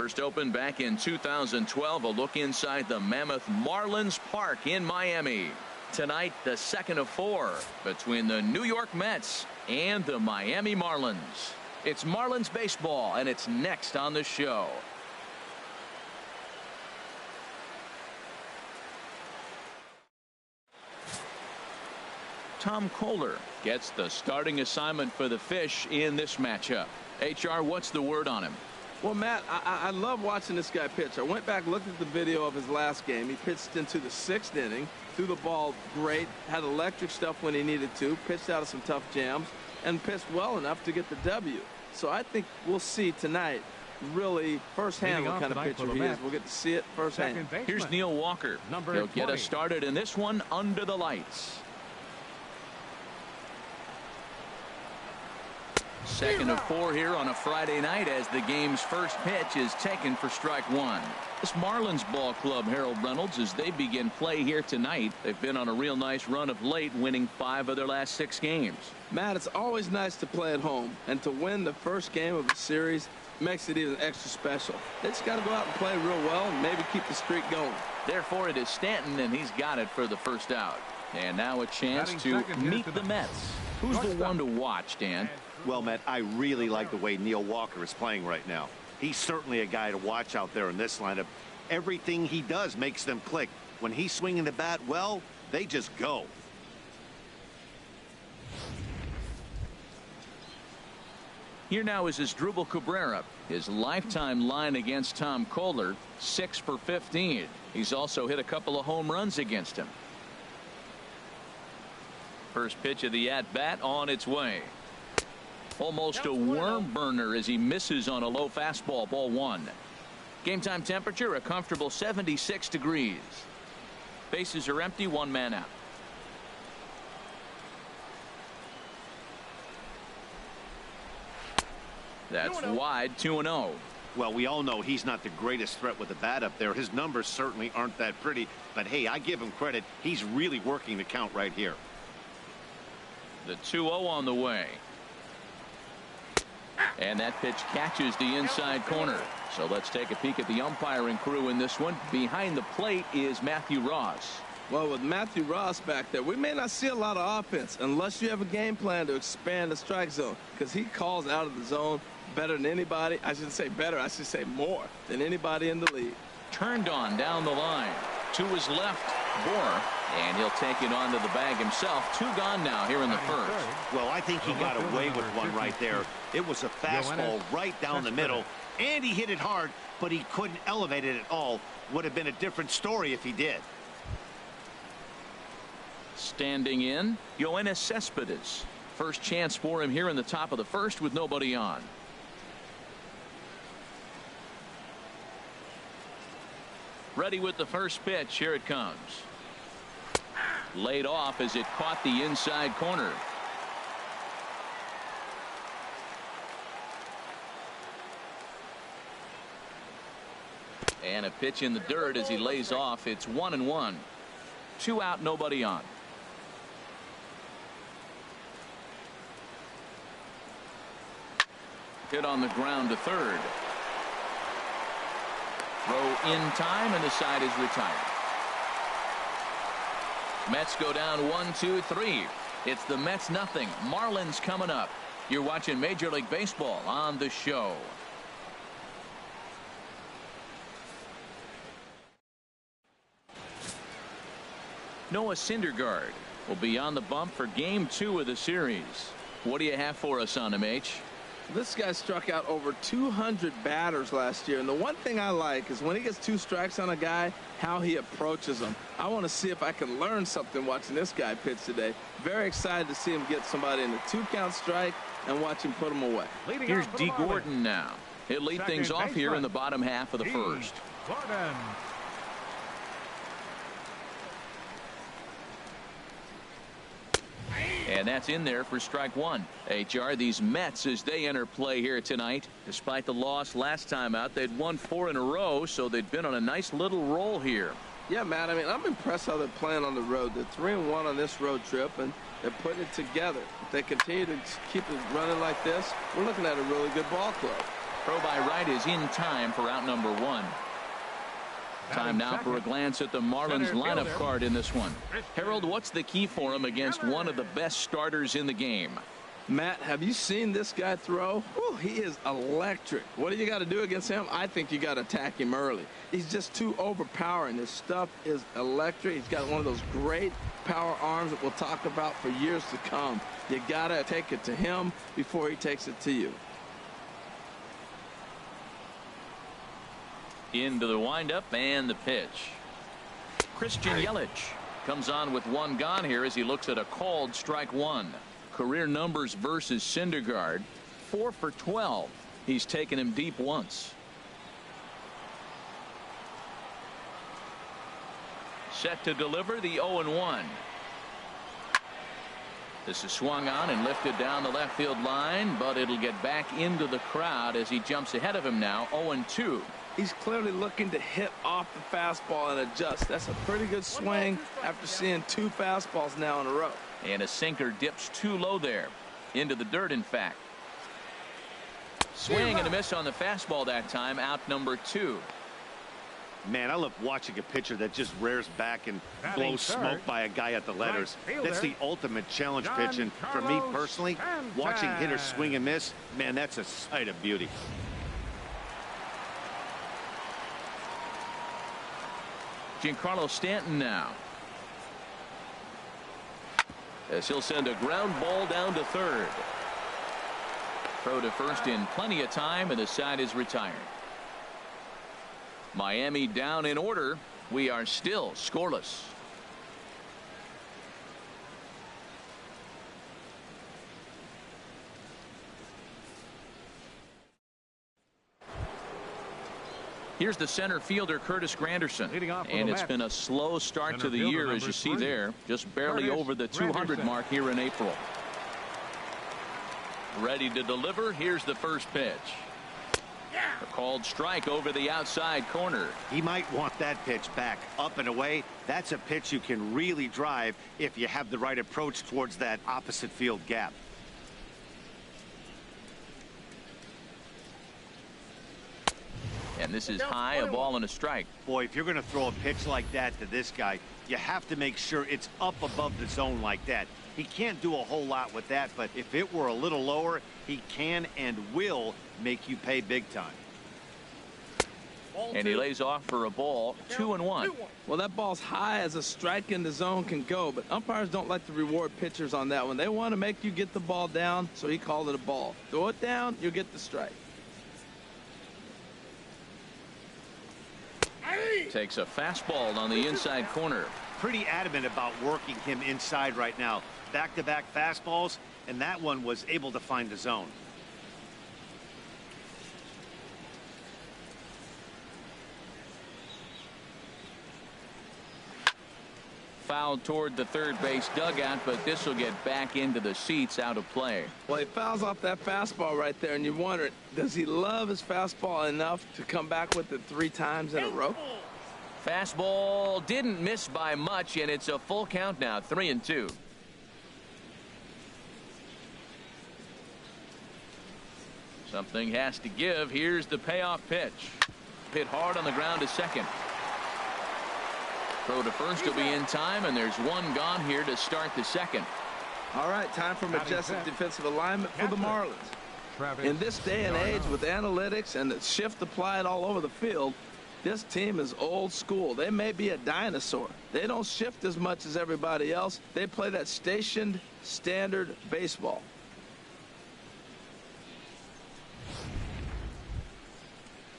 First opened back in 2012. A look inside the Mammoth Marlins Park in Miami. Tonight, the second of 4 between the New York Mets and the Miami Marlins. It's Marlins baseball, and it's next on the show. Tom Kohler gets the starting assignment for the Fish in this matchup. HR, what's the word on him? Well, Matt, I love watching this guy pitch. I went back, looked at the video of his last game. He pitched into the 6th inning, threw the ball great, had electric stuff when he needed to, pitched out of some tough jams, and pitched well enough to get the W. So I think we'll see tonight really firsthand what kind of pitcher he is. We'll get to see it firsthand. Here's Neil Walker. He'll get us started in this one under the lights. Second of 4 here on a Friday night as the game's first pitch is taken for strike 1. This Marlins ball club, Harold Reynolds, as they begin play here tonight. They've been on a real nice run of late, winning 5 of their last 6 games. Matt, it's always nice to play at home, and to win the first game of a series makes it even extra special. They just got to go out and play real well and maybe keep the streak going. Therefore, it is Stanton, and he's got it for the first out. And now a chance to meet the Mets. Who's the one to watch, Dan? Well, Matt, I really like the way Neil Walker is playing right now. He's certainly a guy to watch out there in this lineup. Everything he does makes them click. When he's swinging the bat well, they just go. Here now is Asdrubal Cabrera. His lifetime line against Tom Kohler, 6 for 15. He's also hit a couple of home runs against him. First pitch of the at-bat on its way. Almost a worm burner as he misses on a low fastball, ball 1. Game time temperature, a comfortable 76 degrees. Bases are empty, 1 man out. That's wide, 2-0. Well, we all know he's not the greatest threat with the bat up there. His numbers certainly aren't that pretty. But, hey, I give him credit. He's really working the count right here. The 2-0 on the way. And that pitch catches the inside corner. So let's take a peek at the umpiring crew in this one. Behind the plate is Matthew Ross. Well, with Matthew Ross back there, we may not see a lot of offense unless you have a game plan to expand the strike zone, because he calls out of the zone better than anybody. I shouldn't say better, I should say more than anybody in the league. Turned on down the line. To his left, Bohr, and he'll take it onto the bag himself. 2 gone now here in the first. Well, I think he got away with one right there. It was a fastball right down the middle, and he hit it hard, but he couldn't elevate it at all. Would have been a different story if he did. Standing in, Yoenis Cespedes. First chance for him here in the top of the first with nobody on. Ready with the first pitch. Here it comes. Laid off as it caught the inside corner. And a pitch in the dirt as he lays off. It's 1-1. 2 out, nobody on. Hit on the ground to third. Throw in time, and the side is retired. Mets go down 1-2-3. It's the Mets nothing. Marlins coming up. You're watching Major League Baseball on the show. Noah Syndergaard will be on the bump for game 2 of the series. What do you have for us on him, H? This guy struck out over 200 batters last year, and the one thing I like is when he gets 2 strikes on a guy, how he approaches them. I want to see if I can learn something watching this guy pitch today. Very excited to see him get somebody in the 2-count strike and watch him put them away. Here's D. Gordon now. He'll lead things off here in the bottom half of the first. Gordon. And that's in there for strike 1. HR, these Mets, as they enter play here tonight, despite the loss last time out, they'd won 4 in a row, so they've been on a nice little roll here. Yeah, Matt, I mean, I'm impressed how they're playing on the road. They're 3-1 on this road trip, and they're putting it together. If they continue to keep it running like this, we're looking at a really good ball club. Throw by right is in time for out number 1. Time now for a glance at the Marlins lineup card in this one. Harold, what's the key for him against one of the best starters in the game? Matt, have you seen this guy throw? Whew, he is electric. What do you got to do against him? I think you got to attack him early. He's just too overpowering. His stuff is electric. He's got one of those great power arms that we'll talk about for years to come. You got to take it to him before he takes it to you. Into the windup and the pitch. Christian Yelich comes on with 1 gone here as he looks at a called strike 1. Career numbers versus Syndergaard, 4 for 12. He's taken him deep once. Set to deliver the 0-1. This is swung on and lifted down the left field line, but it'll get back into the crowd as he jumps ahead of him now. 0-2. He's clearly looking to hit off the fastball and adjust. That's a pretty good swing after seeing 2 fastballs now in a row. And a sinker dips too low there. Into the dirt, in fact. Swing and a miss on the fastball that time. Out number 2. Man, I love watching a pitcher that just rears back and blows smoke by a guy at the letters. That's the ultimate challenge pitch. And for me personally, watching hitters swing and miss, man, that's a sight of beauty. Giancarlo Stanton now. As he'll send a ground ball down to third. Throw to first in plenty of time, and the side is retired. Miami down in order. We are still scoreless. Here's the center fielder, Curtis Granderson. And it's been a slow start to the year, as you see there. Just barely over the 200 mark here in April. Ready to deliver. Here's the first pitch. A called strike over the outside corner. He might want that pitch back up and away. That's a pitch you can really drive if you have the right approach towards that opposite field gap. And this is high, a ball and a strike. Boy, if you're going to throw a pitch like that to this guy, you have to make sure it's up above the zone like that. He can't do a whole lot with that, but if it were a little lower, he can and will make you pay big time. And he lays off for a ball. 2-1. Well, that ball's high as a strike in the zone can go, but umpires don't like to reward pitchers on that one. They want to make you get the ball down, so he called it a ball. Throw it down, you'll get the strike. Takes a fastball on the inside corner. Pretty adamant about working him inside right now. Back-to-back fastballs, and that one was able to find the zone. Fouled toward the third base dugout, but this will get back into the seats, out of play. Well, he fouls off that fastball right there, and you wonder, does he love his fastball enough to come back with it 3 times in a row? Fastball didn't miss by much, and it's a full count now. 3-2. Something has to give. Here's the payoff pitch. Hit hard on the ground to second. Throw to first will be in time, and there's 1 gone here to start the second. All right, time for majestic defensive alignment for the Marlins. In this day and age, with analytics and the shift applied all over the field, this team is old school. They may be a dinosaur. They don't shift as much as everybody else. They play that stationed standard baseball.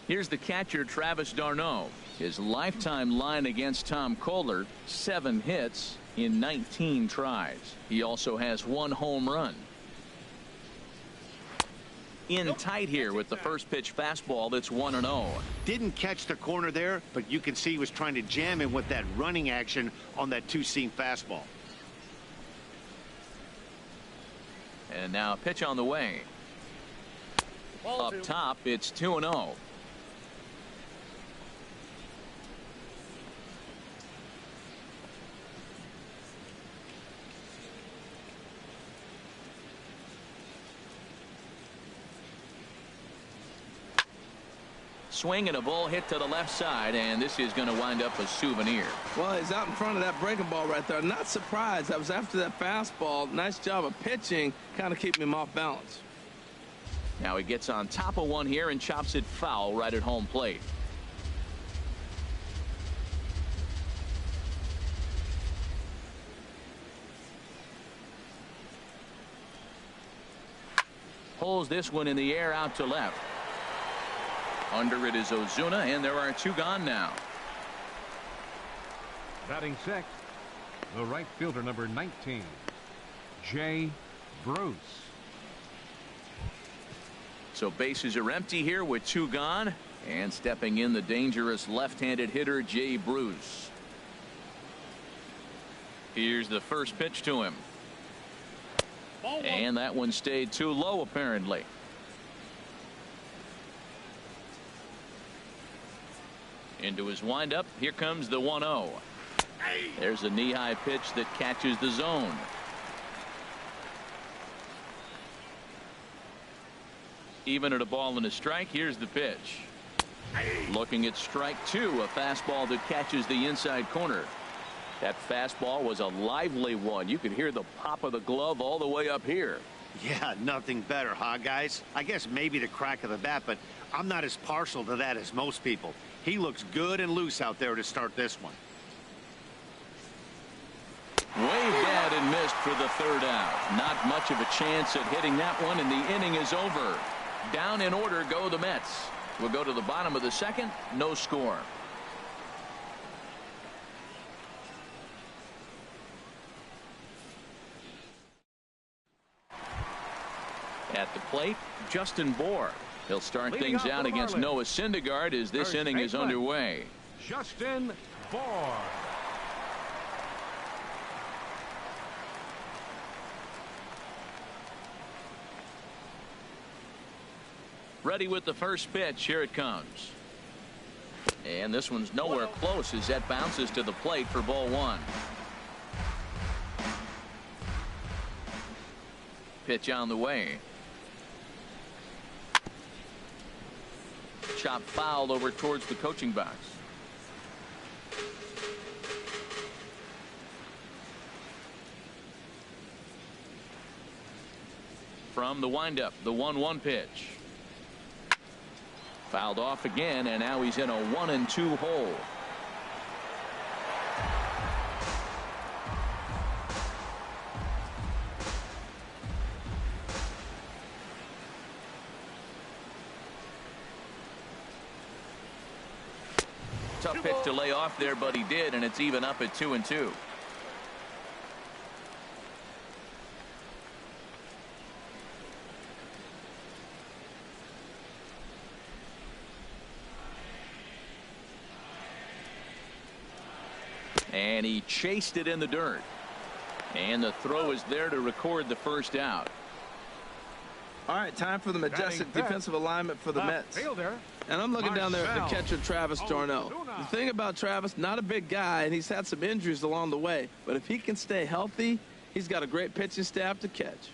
Here's the catcher, Travis d'Arnaud. His lifetime line against Tom Kohler, 7 hits in 19 tries. He also has 1 home run. In tight here with the first pitch fastball that's 1-0. Didn't catch the corner there, but you can see he was trying to jam him with that running action on that 2-seam fastball. And now a pitch on the way. Up top, it's 2-0. Swing and a ball hit to the left side, and this is going to wind up a souvenir. Well, he's out in front of that breaking ball right there. Not surprised. That was after that fastball. Nice job of pitching, kind of keeping him off balance. Now he gets on top of one here and chops it foul right at home plate. Pulls this one in the air out to left. Under it is Ozuna, and there are 2 gone now. Batting sixth, the right fielder, number 19, Jay Bruce. So bases are empty here with 2 gone, and stepping in the dangerous left-handed hitter Jay Bruce. Here's the first pitch to him. And that one stayed too low, apparently. Into his windup. Here comes the 1-0. There's a knee-high pitch that catches the zone. Even at a ball and a strike. Here's the pitch. Looking at strike 2, a fastball that catches the inside corner. That fastball was a lively one. You could hear the pop of the glove all the way up here. Yeah, nothing better, huh, guys? I guess maybe the crack of the bat, but I'm not as partial to that as most people. He looks good and loose out there to start this one. Way bad and missed for the 3rd out. Not much of a chance at hitting that one, and the inning is over. Down in order go the Mets. We'll go to the bottom of the 2nd. No score. At the plate, Justin Bour. He'll start Leading things out against Marlins, Noah Syndergaard as this first inning is baseman, underway. Justin Bour. Ready with the first pitch. Here it comes. And this one's nowhere close as that bounces to the plate for ball 1. Pitch on the way. Chop fouled over towards the coaching box. From the windup, the 1-1 pitch. Fouled off again, and now he's in a 1-2 hole. Tough pitch to lay off there, but he did, and it's even up at 2-2. And he chased it in the dirt. And the throw is there to record the first out. All right, time for the majestic defensive alignment for the Mets. Fielder, and I'm looking down there at the catcher, Travis d'Arnaud. Ozuna. The thing about Travis, not a big guy, and he's had some injuries along the way. But if he can stay healthy, he's got a great pitching staff to catch.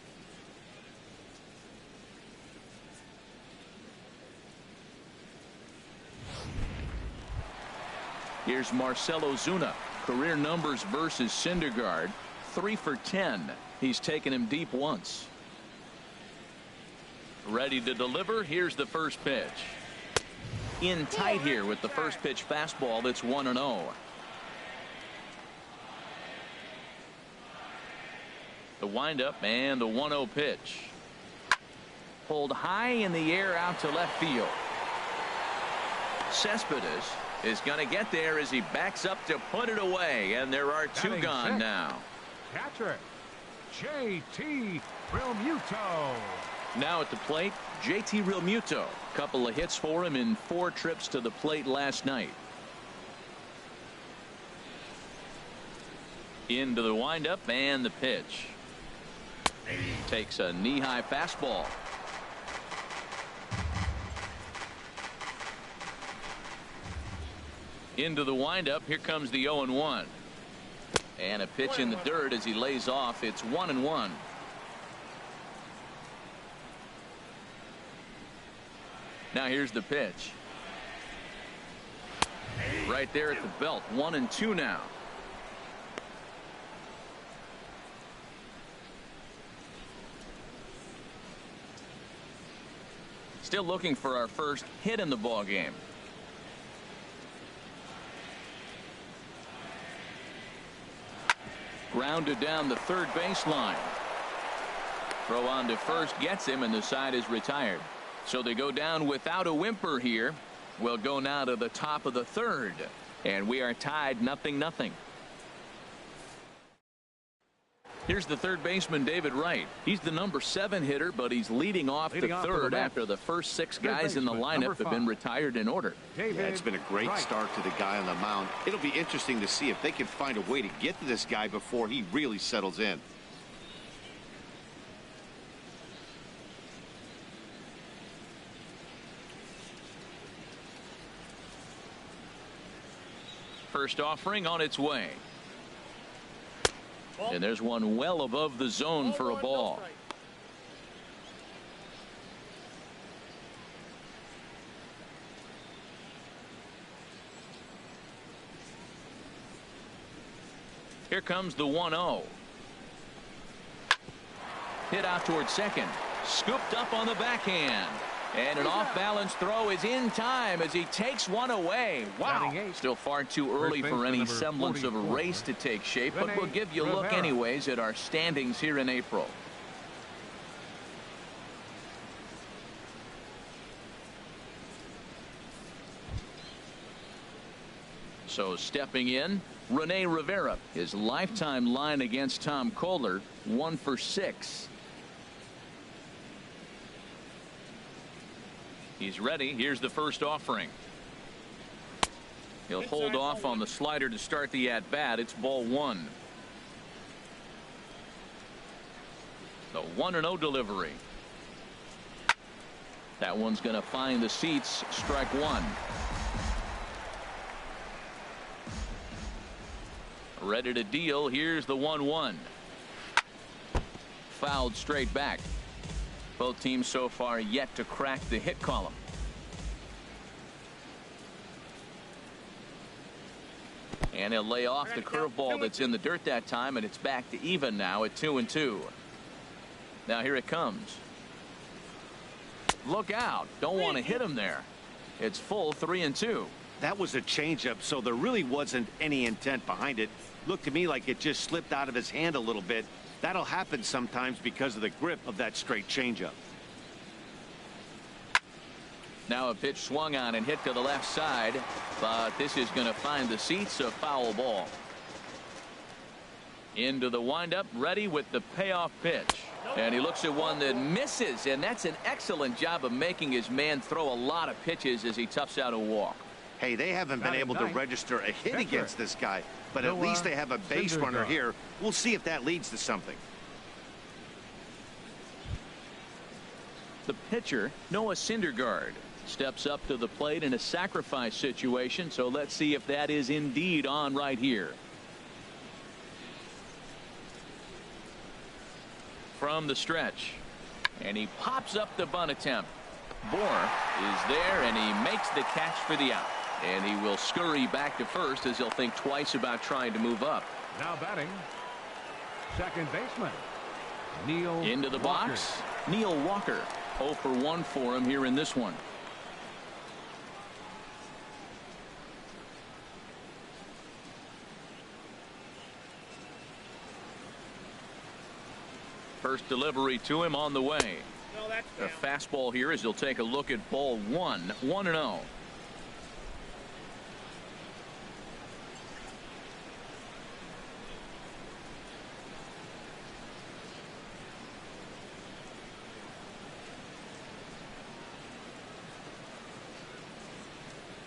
Here's Marcell Ozuna. Career numbers versus Syndergaard. 3 for 10. He's taken him deep once. Ready to deliver. Here's the first pitch. In tight here with the first pitch fastball. That's 1-0. The windup and the 1-0 pitch. Pulled high in the air out to left field. Cespedes is going to get there as he backs up to put it away, and there are 2 gone now. Catcher, J.T. Realmuto. Now at the plate, J.T. Realmuto. Couple of hits for him in 4 trips to the plate last night. Into the windup and the pitch. Takes a knee-high fastball. Into the windup. Here comes the 0-1. And a pitch in the dirt as he lays off. It's 1-1. Now here's the pitch. right there at the belt. 1-2 now. Still looking for our first hit in the ball game. Grounded down the third baseline. Throw on to first gets him, and the side is retired. So they go down without a whimper here. We'll go now to the top of the third, and we are tied 0-0. Here's the third baseman, David Wright. He's the number 7 hitter, but he's leading off the third after the first 6 guys in the lineup have been retired in order. Yeah, it's been a great start to the guy on the mound. It'll be interesting to see if they can find a way to get to this guy before he really settles in. First offering on its way. And there's one well above the zone for a ball. Here comes the 1-0. Hit out towards second. Scooped up on the backhand. And an off-balance throw is in time as he takes one away. Wow. Still far too early for any semblance of a race to take shape, but we'll give you a look anyways at our standings here in April. So stepping in, Rene Rivera. His lifetime line against Tom Kohler, 1 for 6. He's ready. Here's the first offering. He'll hold off on the slider to start the at-bat. It's ball 1. The 1-0 delivery. That one's going to find the seats. Strike 1. Ready to deal. Here's the 1-1. Fouled straight back. Both teams so far yet to crack the hit column. And he'll lay off the curveball that's in the dirt that time, and it's back to even now at 2-2. Now here it comes. Look out. Don't want to hit him there. It's full 3-2. That was a changeup, so there really wasn't any intent behind it. Looked to me like it just slipped out of his hand a little bit. That'll happen sometimes because of the grip of that straight changeup. Now a pitch swung on and hit to the left side, but this is going to find the seats. A foul ball. Into the windup, ready with the payoff pitch. And he looks at one that misses, and that's an excellent job of making his man throw a lot of pitches as he toughs out a walk. Hey, they haven't been able to register a hit against this guy, but at least they have a base runner here. We'll see if that leads to something. The pitcher, Noah Syndergaard, steps up to the plate in a sacrifice situation, so let's see if that is indeed on right here. From the stretch, and he pops up the bunt attempt. Bohr is there, and he makes the catch for the out. And he will scurry back to first as he'll think twice about trying to move up. Now batting, second baseman, Neil into the Walker. box. Neil Walker, 0 for 1 for him here in this one. First delivery to him on the way. A fastball here as he'll take a look at ball 1. 1-0.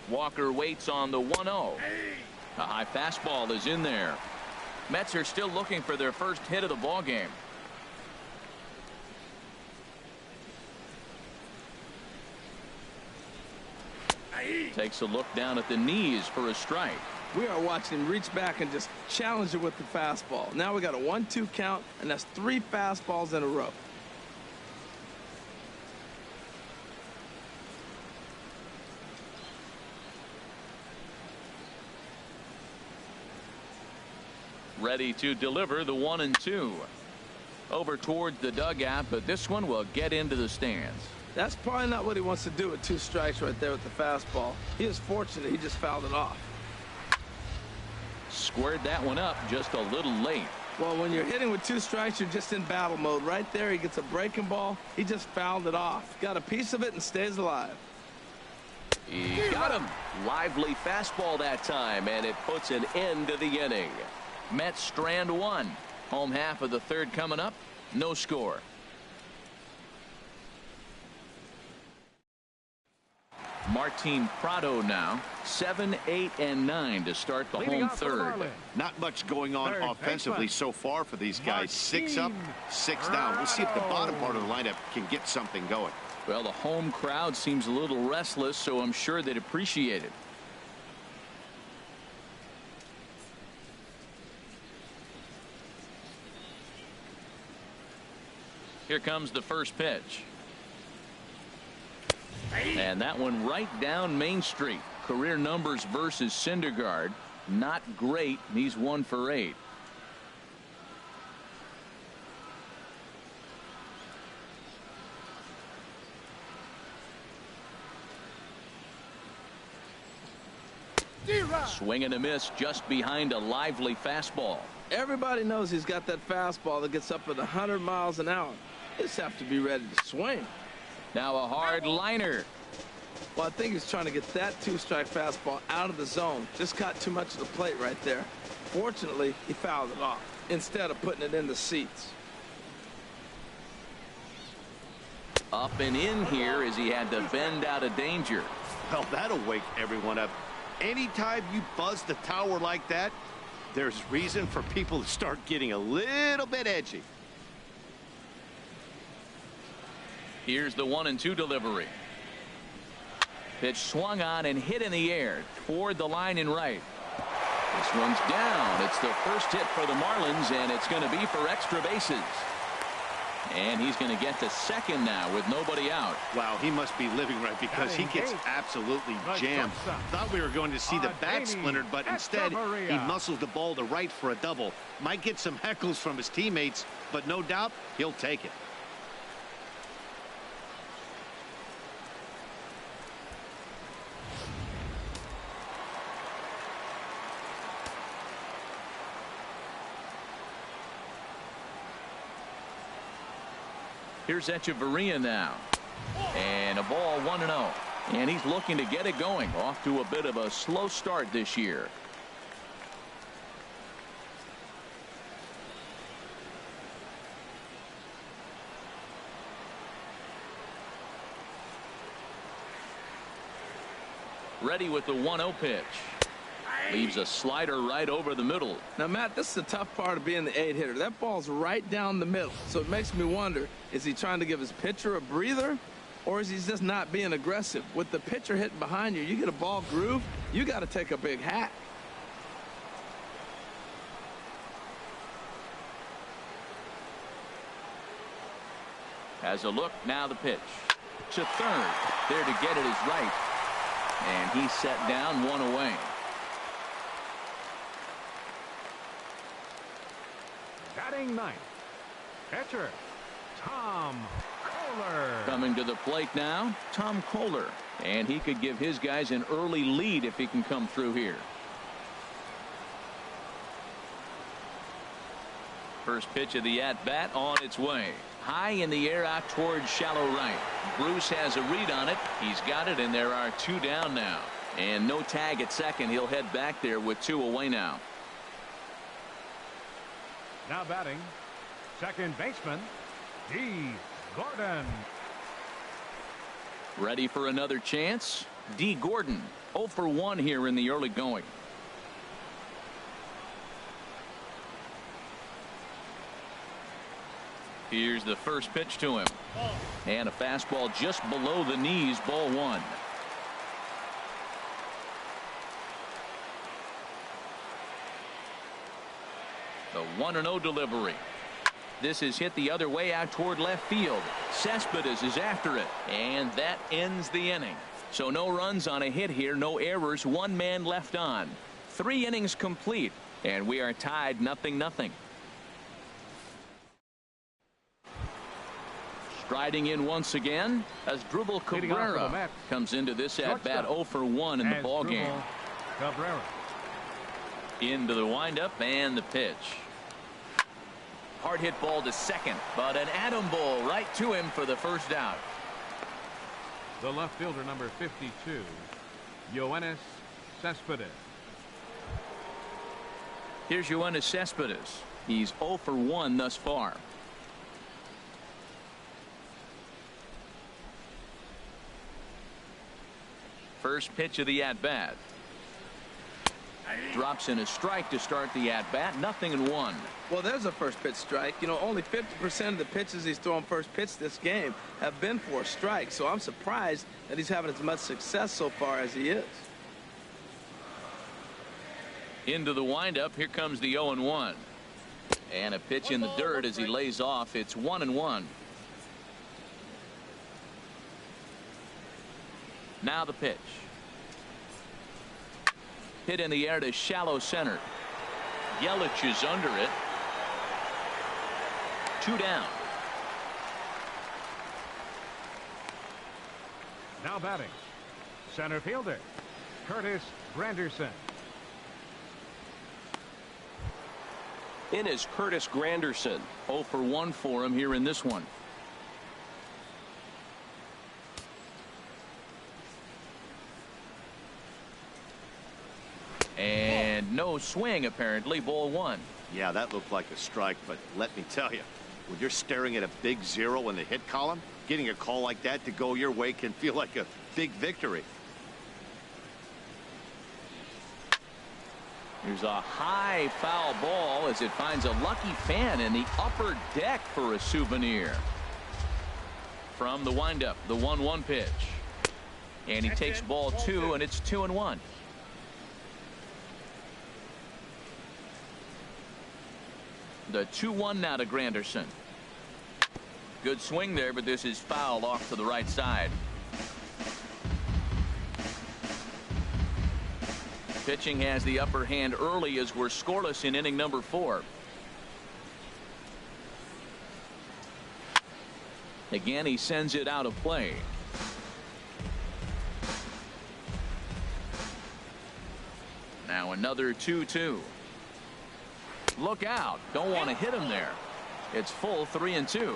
Walker waits on the 1-0. A high fastball is in there. Mets are still looking for their first hit of the ball game. Takes a look down at the knees for a strike. We are watching him reach back and just challenge it with the fastball. Now we got a 1-2 count, and that's 3 fastballs in a row. Ready to deliver the 1-2. Over towards the dugout, but this one will get into the stands. That's probably not what he wants to do with 2 strikes right there with the fastball. He is fortunate he just fouled it off. Squared that one up just a little late. Well, when you're hitting with 2 strikes, you're just in battle mode. Right there, he gets a breaking ball. He just fouled it off. Got a piece of it and stays alive. He got him. Lively fastball that time, and it puts an end to the inning. Mets strand 1. Home half of the 3rd coming up. No score. Martin Prado now 7, 8, and 9 to start the home 3rd. Not much going on offensively so far for these guys. 6 up, 6 down. We'll see if the bottom part of the lineup can get something going. Well, the home crowd seems a little restless, so I'm sure they'd appreciate it. Here comes the first pitch. And that one right down Main Street. Career numbers versus Syndergaard. Not great. He's 1 for 8. Swing and a miss just behind a lively fastball. Everybody knows he's got that fastball that gets up at 100 miles an hour. Just have to be ready to swing. Now a hard liner. Well, I think he's trying to get that 2-strike fastball out of the zone. Just caught too much of the plate right there. Fortunately, he fouled it off instead of putting it in the seats. Up and in here as he had to bend out of danger. Well, that'll wake everyone up. Anytime you buzz the tower like that, there's reason for people to start getting a little bit edgy. Here's the 1-2 delivery. Pitch swung on and hit in the air toward the line and right. This one's down. It's the first hit for the Marlins, and it's going to be for extra bases. And he's going to get to second now with nobody out. Wow, he must be living right because he gets absolutely jammed. Thought we were going to see the bat splintered, but instead he muscles the ball to right for a double. Might get some heckles from his teammates, but no doubt he'll take it. Here's Echeverria now. And a ball 1-0. And he's looking to get it going. Off to a bit of a slow start this year. Ready with the 1-0 pitch. Leaves a slider right over the middle. Now, Matt, this is the tough part of being the 8-hitter. That ball's right down the middle. So it makes me wonder, is he trying to give his pitcher a breather, or is he just not being aggressive? With the pitcher hitting behind you, you get a ball groove, you got to take a big hack. Has a look, now the pitch. To third. There to get it is right. And he's set down, 1 away. Batting ninth, catcher Tom Kohler. Coming to the plate now, Tom Kohler. And he could give his guys an early lead if he can come through here. First pitch of the at-bat on its way. High in the air out towards shallow right. Bruce has a read on it. He's got it, and there are 2 down now. And no tag at second. He'll head back there with 2 away now. Now batting, second baseman, D. Gordon. Ready for another chance? D. Gordon, 0 for 1 here in the early going. Here's the first pitch to him. And a fastball just below the knees, ball 1. The 1-0 delivery. This is hit the other way out toward left field. Cespedes is after it, and that ends the inning. So no runs on a hit here, no errors, 1 man left on. 3 innings complete. And we are tied 0-0. Striding in once again as Drupal Cabrera comes into this at-bat 0 for 1 in the ball game. Cabrera. Into the windup and the pitch. Hard hit ball to second, but an atom ball right to him for the first out. The left fielder, number 52, Yoenis Cespedes. Here's Yoenis Cespedes. He's 0 for 1 thus far. First pitch of the at-bat. Drops in a strike to start the at-bat. 0-1. Well, there's a first pitch strike. You know, only 50% of the pitches he's thrown first pitch this game have been for a strike. So I'm surprised that he's having as much success so far as he is. Into the windup. Here comes the 0-1. And a pitch in the dirt as he lays off. It's 1-1. Now the pitch. Hit in the air to shallow center. Yelich is under it. 2 down. Now batting, center fielder Curtis Granderson. In is Curtis Granderson. 0 for 1 for him here in this one. And no swing, apparently. Ball 1. Yeah, that looked like a strike, but let me tell you, when you're staring at a big 0 in the hit column, getting a call like that to go your way can feel like a big victory. Here's a high foul ball as it finds a lucky fan in the upper deck for a souvenir. From the windup, the 1-1 pitch. And he takes ball 2, and it's 2-1. The 2-1 now to Granderson. Good swing there, but this is foul off to the right side. Pitching has the upper hand early as we're scoreless in inning number 4. Again, he sends it out of play. Now another 2-2. Look out. Don't want to hit him there. It's full 3-2.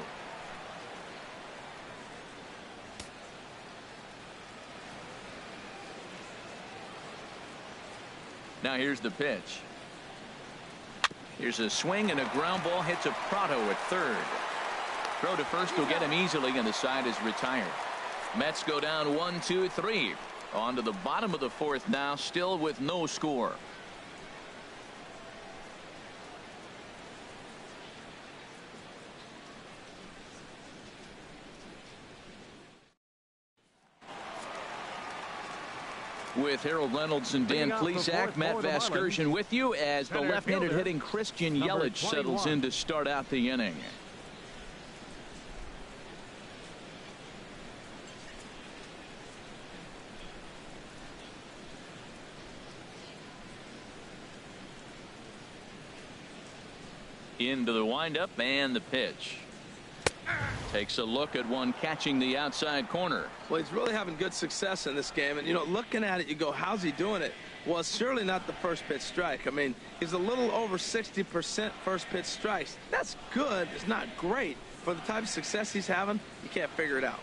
Now here's the pitch. Here's a swing and a ground ball hits a Prado at third. Throw to first will get him easily, and the side is retired. Mets go down 1-2-3. On to the bottom of the 4th now, still with no score. With Harold Reynolds and Dan Plesac, Matt Vasgersian with you as the left-handed hitting Christian Yelich settles in to start out the inning. Into the windup and the pitch. Takes a look at one catching the outside corner. Well, he's really having good success in this game. And, you know, looking at it, you go, how's he doing it? Well, it's surely not the first pitch strike. I mean, he's a little over 60% first pitch strikes. That's good. It's not great. For the type of success he's having, you can't figure it out.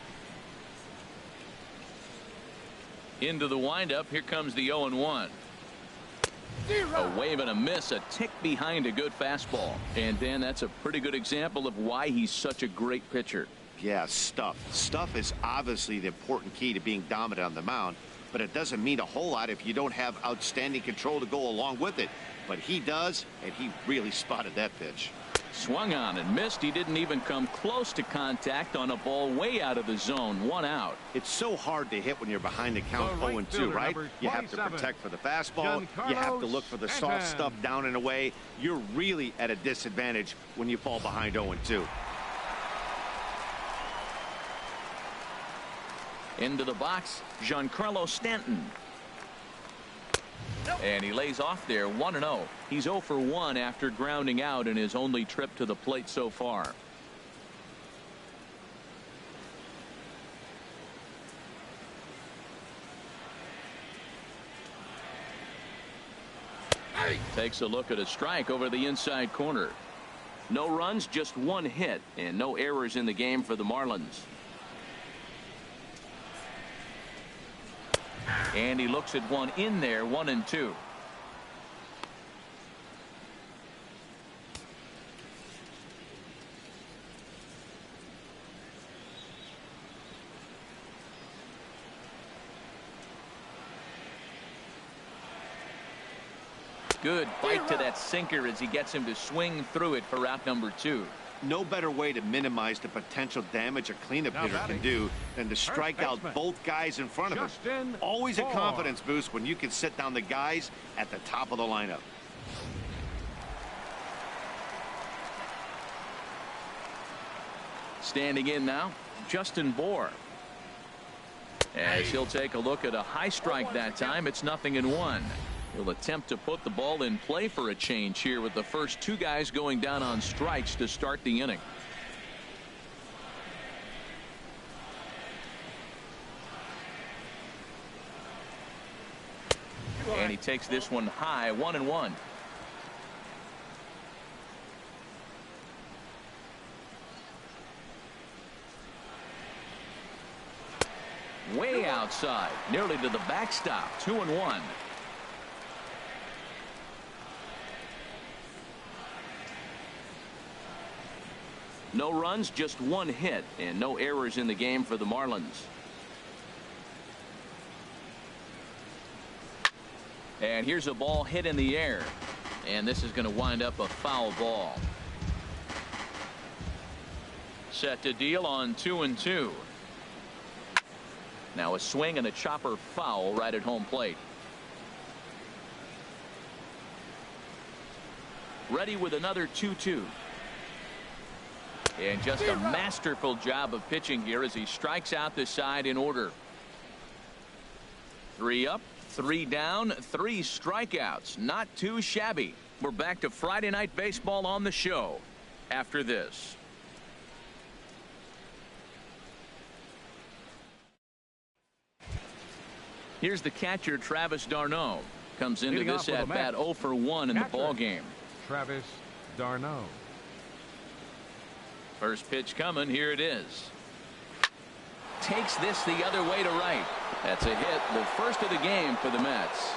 Into the windup. Here comes the 0-1. A wave and a miss, a tick behind a good fastball. And Dan, that's a pretty good example of why he's such a great pitcher. Yeah, stuff is obviously the important key to being dominant on the mound, but it doesn't mean a whole lot if you don't have outstanding control to go along with it. But he does, and he really spotted that pitch. Swung on and missed. He didn't even come close to contact on a ball way out of the zone. 1 out. It's so hard to hit when you're behind the count 0-2, right? You have to protect for the fastball. You have to look for the soft stuff down and away. You're really at a disadvantage when you fall behind 0-2. Into the box, Giancarlo Stanton. And he lays off there 1-0. He's 0 for 1 after grounding out in his only trip to the plate so far. Takes a look at a strike over the inside corner. No runs, just 1 hit, and no errors in the game for the Marlins. And he looks at one in there, 1-2. Good bite to that sinker as he gets him to swing through it for out number 2. No better way to minimize the potential damage a cleanup hitter can do than to strike out both guys in front of him. Always a confidence boost when you can sit down the guys at the top of the lineup. Standing in now, Justin Bohr. As he'll take a look at a high strike that time, it's 0-1. He'll attempt to put the ball in play for a change here with the first 2 guys going down on strikes to start the inning. And he takes this one high, 1-1. Way outside, nearly to the backstop, 2-1. No runs, just 1 hit, and no errors in the game for the Marlins. And here's a ball hit in the air, and this is going to wind up a foul ball. Set to deal on 2-2. Now a swing and a chopper foul right at home plate. Ready with another 2-2. And just a masterful job of pitching here as he strikes out the side in order. 3 up, 3 down, 3 strikeouts. Not too shabby. We're back to Friday Night Baseball on the show after this. Here's the catcher, Travis d'Arnaud. Comes into this at bat 0 for 1 in the ball game. Travis d'Arnaud. First pitch coming. Here it is. Takes this the other way to right. That's a hit, the first of the game for the Mets.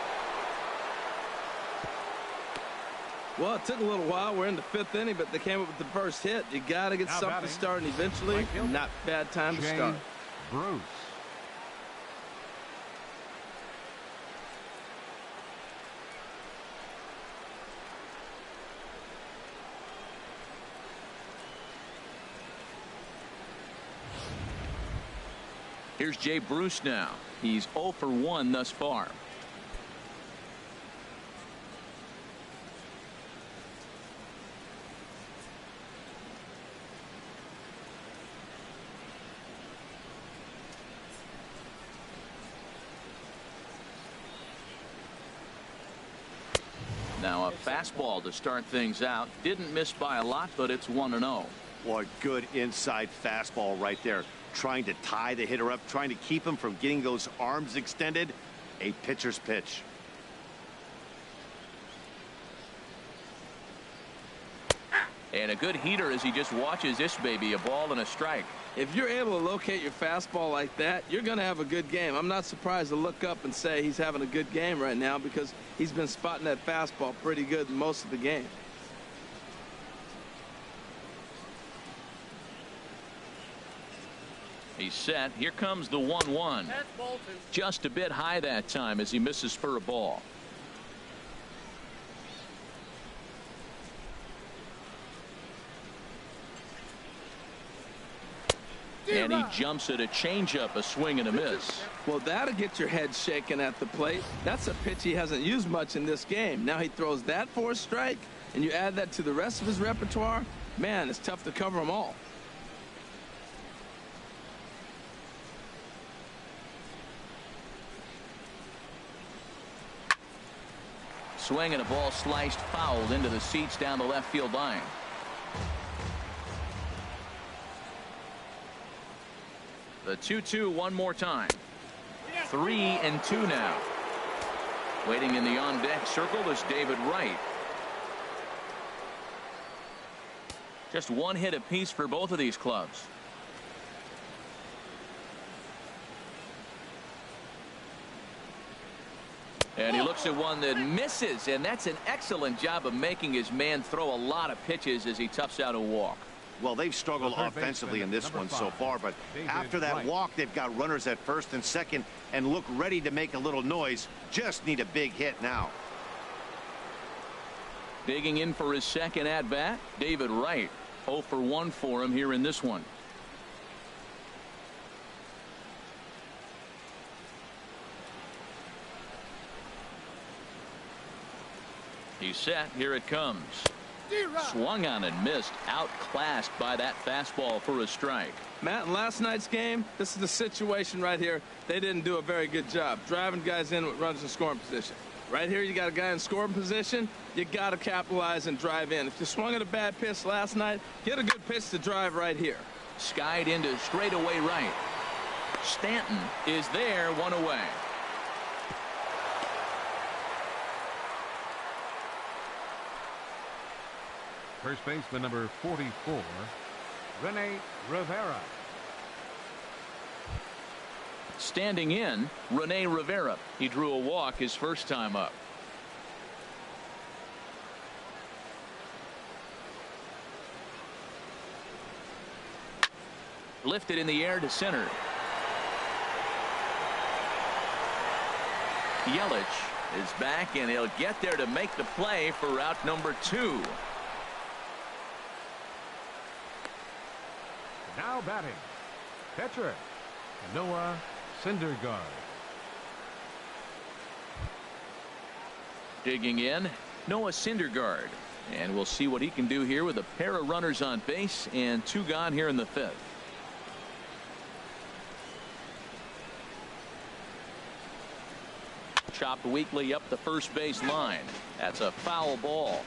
Well, it took a little while. We're in the 5th inning, but they came up with the first hit. You got to get something started eventually. Not bad time to start. Bruce. Here's Jay Bruce now. He's 0 for 1 thus far. Now a fastball to start things out. Didn't miss by a lot, but it's 1-0. Boy, good inside fastball right there. Trying to tie the hitter up, trying to keep him from getting those arms extended. A pitcher's pitch. And a good heater as he just watches this baby, a ball and a strike. If you're able to locate your fastball like that, you're going to have a good game. I'm not surprised to look up and say he's having a good game right now because he's been spotting that fastball pretty good most of the game. He's set. Here comes the 1-1. Just a bit high that time as he misses for a ball. And he jumps at a changeup, a swing and a miss. Well, that'll get your head shaking at the plate. That's a pitch he hasn't used much in this game. Now he throws that for a strike, and you add that to the rest of his repertoire. Man, it's tough to cover them all. swing and a ball sliced foul into the seats down the left field line. The 2-2 one more time. 3-2 now. Waiting in the on deck circle is David Wright. Just one hit apiece for both of these clubs. And he looks at one that misses, and that's an excellent job of making his man throw a lot of pitches as he toughs out a walk. Well, they've struggled offensively in this one so far, but after that walk, they've got runners at first and second and look ready to make a little noise. Just need a big hit now. Digging in for his second at bat, David Wright. 0 for 1 for him here in this one. He's set. Here it comes. Swung on and missed. Outclassed by that fastball for a strike. Matt, in last night's game, this is the situation right here. They didn't do a very good job driving guys in with runners in scoring position. Right here, you got a guy in scoring position. You got to capitalize and drive in. If you swung at a bad pitch last night, get a good pitch to drive right here. Skied into straightaway right. Stanton is there, one away. First baseman number 44, Rene Rivera. Standing in, Rene Rivera. He drew a walk his first time up. Lifted in the air to center. Yelich is back, and he'll get there to make the play for route number 2. Now batting, pitcher Noah Syndergaard. Digging in, Noah Syndergaard, and we'll see what he can do here with a pair of runners on base and 2 gone here in the 5th. Chopped weakly up the first base line. That's a foul ball.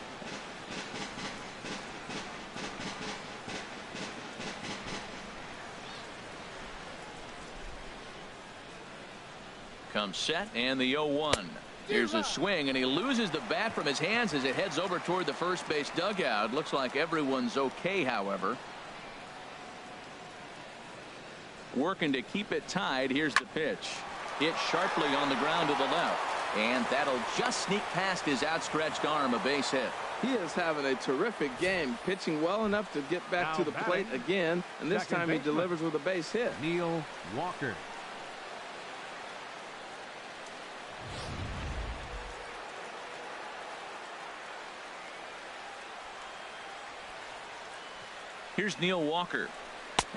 Comes set, and the 0-1. Here's a swing, and he loses the bat from his hands as it heads over toward the first base dugout. Looks like everyone's okay, however. Working to keep it tied. Here's the pitch. Hit sharply on the ground to the left, and that'll just sneak past his outstretched arm, a base hit. He is having a terrific game, pitching well enough to get back to the plate again, and this time he delivers with a base hit. Neil Walker. Here's Neil Walker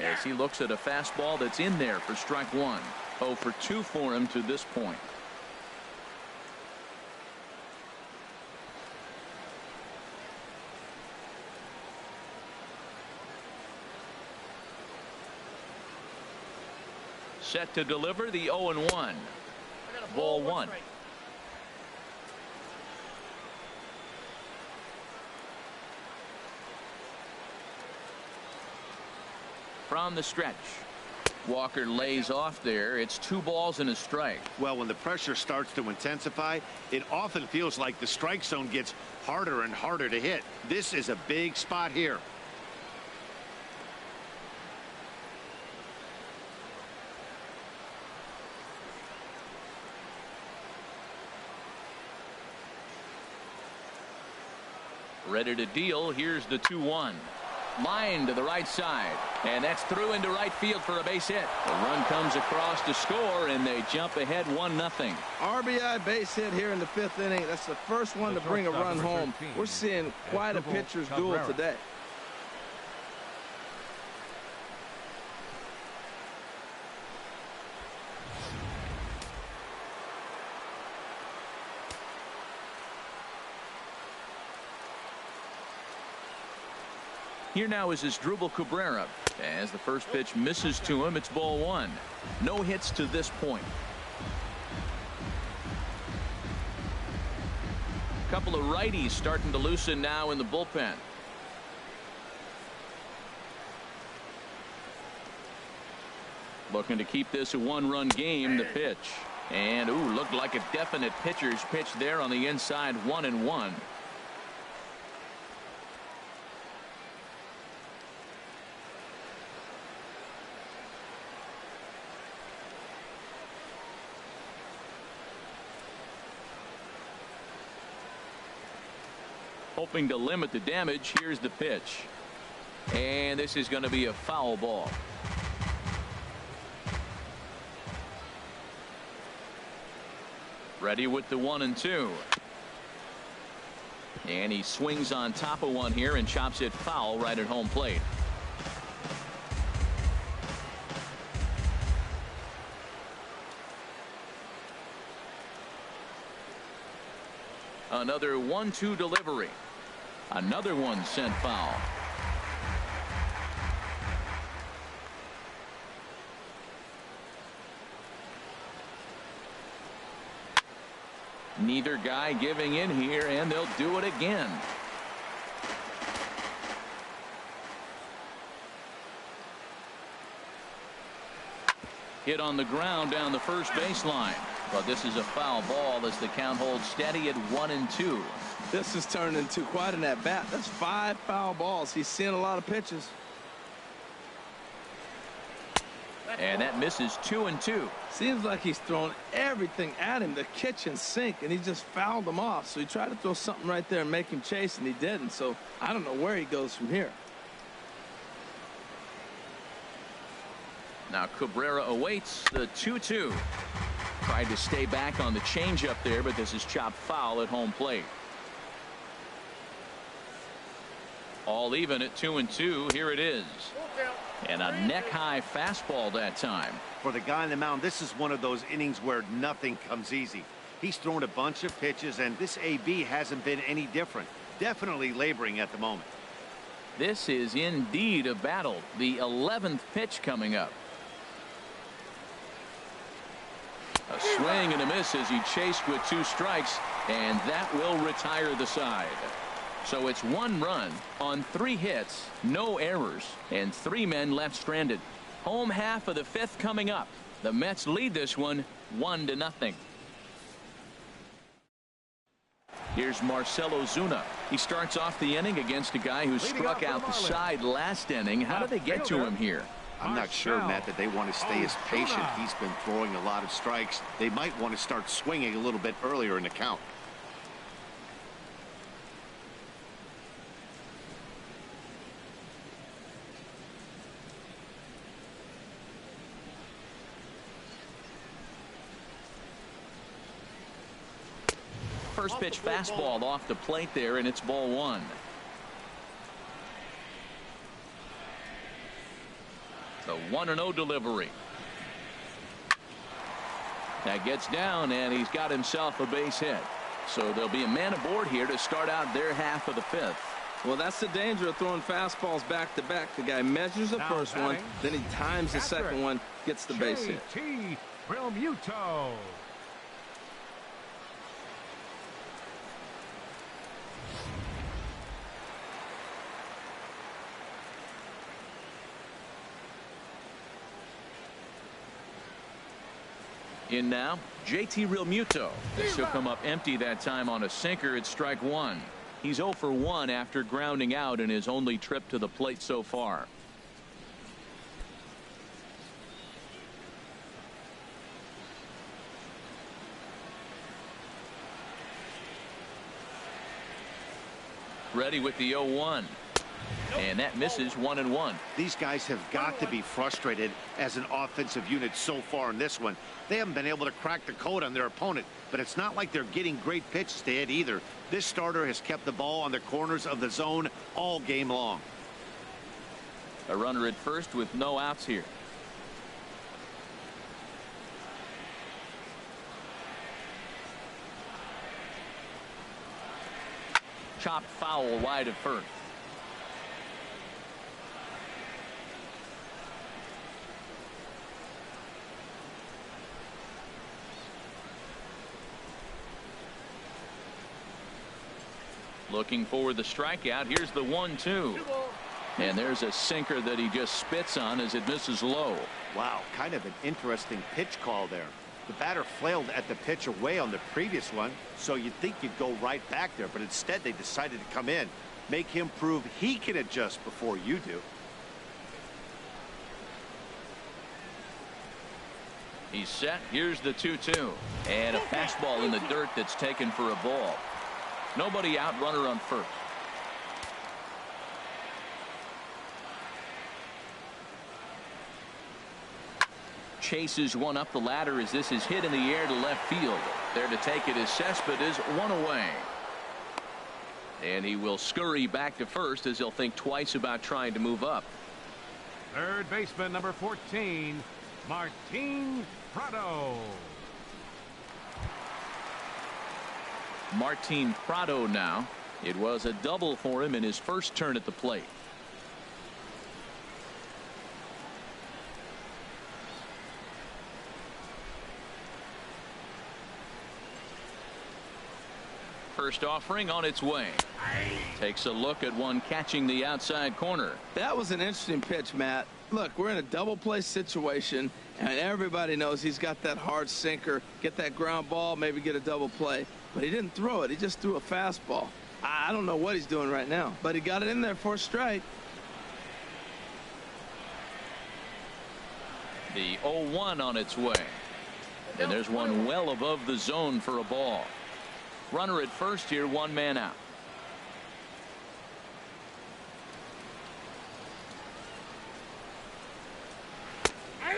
as he looks at a fastball that's in there for strike 1. 0 for 2 for him to this point. Set to deliver the 0-1. Ball 1. From the stretch, Walker lays off there. It's 2 balls and a strike. Well, when the pressure starts to intensify, it often feels like the strike zone gets harder and harder to hit. This is a big spot here. Ready to deal. Here's the 2-1. Line to the right side, and that's through into right field for a base hit. The run comes across to score, and they jump ahead 1-0. RBI base hit here in the 5th inning. That's the first one to bring a run home. We're seeing quite a pitcher's duel today. Here now is Asdrubal Cabrera. As the first pitch misses to him, it's ball 1. No hits to this point. couple of righties starting to loosen now in the bullpen. Looking to keep this a one-run game. The pitch. And, looked like a definite pitcher's pitch there on the inside. 1-1. Hoping to limit the damage. Here's the pitch. And this is going to be a foul ball. Ready with the 1-2. And he swings on top of one here and chops it foul right at home plate. Another 1-2 delivery. Another one sent foul. Neither guy giving in here, and they'll do it again. Hit on the ground down the first baseline. But this is a foul ball as the count holds steady at 1-2. This has turned into quite an at-bat. That's 5 foul balls. He's seeing a lot of pitches. And that misses 2-2. Seems like he's thrown everything at him, the kitchen sink, and he just fouled them off. So he tried to throw something right there and make him chase, and he didn't. So I don't know where he goes from here. Now Cabrera awaits the 2-2. Tried to stay back on the changeup there, but this is chopped foul at home plate. All even at 2-2. Here it is. And a neck-high fastball that time. For the guy on the mound, this is one of those innings where nothing comes easy. He's thrown a bunch of pitches, and this AB hasn't been any different. Definitely laboring at the moment. This is indeed a battle. The 11th pitch coming up. A swing and a miss as he chased with 2 strikes, and that will retire the side. So it's 1 run on 3 hits, no errors, and 3 men left stranded. Home half of the 5th coming up. The Mets lead this one 1-0. Here's Marcell Ozuna. He starts off the inning against a guy who struck out the side last inning. How did they get to him here? I'm not sure, Matt, that they want to stay as patient. He's been throwing a lot of strikes. They might want to start swinging a little bit earlier in the count. First pitch fastball off the plate there, and it's ball 1. The 1-0 delivery. That gets down, and he's got himself a base hit. So there'll be a man aboard here to start out their half of the 5th. Well, that's the danger of throwing fastballs back to back. The guy measures the first one, then he times the second one, gets the base hit. In now, JT Realmuto. This will come up empty that time on a sinker at strike 1. He's 0 for 1 after grounding out in his only trip to the plate so far. Ready with the 0-1. And that misses 1-1. These guys have got to be frustrated as an offensive unit so far in this one. They haven't been able to crack the code on their opponent, but it's not like they're getting great pitches to hit either. This starter has kept the ball on the corners of the zone all game long. A runner at first with no outs here. Chopped foul wide of first. Looking for the strikeout. Here's the 1-2. And there's a sinker that he just spits on as it misses low. Wow, kind of an interesting pitch call there. The batter flailed at the pitch away on the previous one, so you'd think you'd go right back there, but instead they decided to come in, make him prove he can adjust before you do. He's set. Here's the 2-2. And a fastball in the dirt that's taken for a ball. Nobody out, runner on first. Chases one up the ladder as this is hit in the air to left field. There to take it is Cespedes, one away. And he will scurry back to first as he'll think twice about trying to move up. Third baseman number 14, Martin Prado. Martin Prado now. It was a double for him in his first turn at the plate. First offering on its way. Takes a look at one catching the outside corner. That was an interesting pitch, Matt. Look, we're in a double play situation, and everybody knows he's got that hard sinker. Get that ground ball, maybe get a double play. But he didn't throw it. He just threw a fastball. I don't know what he's doing right now, but he got it in there for a strike. The 0-1 on its way. And there's one well above the zone for a ball. Runner at first here, one man out.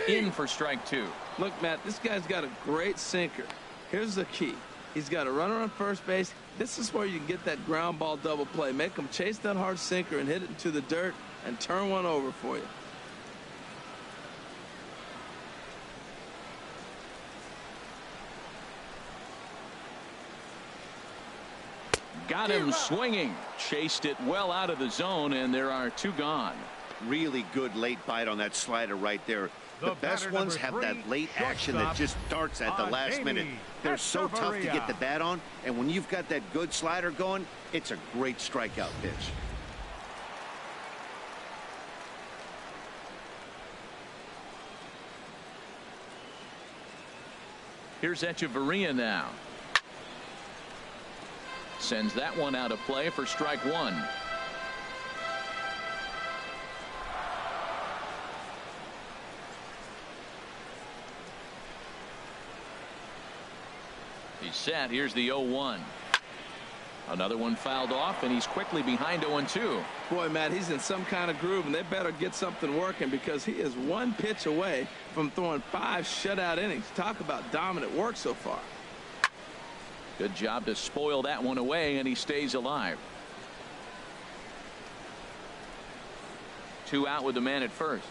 In for strike two. Look, Matt, this guy's got a great sinker. Here's the key. He's got a runner on first base. This is where you can get that ground ball double play. Make him chase that hard sinker and hit it into the dirt and turn one over for you. Got him swinging. Chased it well out of the zone, and there are two gone. Really good late bite on that slider right there. The best ones have that late action that just starts at the last minute. They're so tough to get the bat on, and when you've got that good slider going, it's a great strikeout pitch. Here's Echeverria now. Sends that one out of play for strike one. He's set. Here's the 0-1. Another one fouled off, and he's quickly behind 0-2. Boy, Matt, he's in some kind of groove, and they better get something working because he is one pitch away from throwing 5 shutout innings. Talk about dominant work so far. Good job to spoil that one away, and he stays alive. 2 out with the man at first.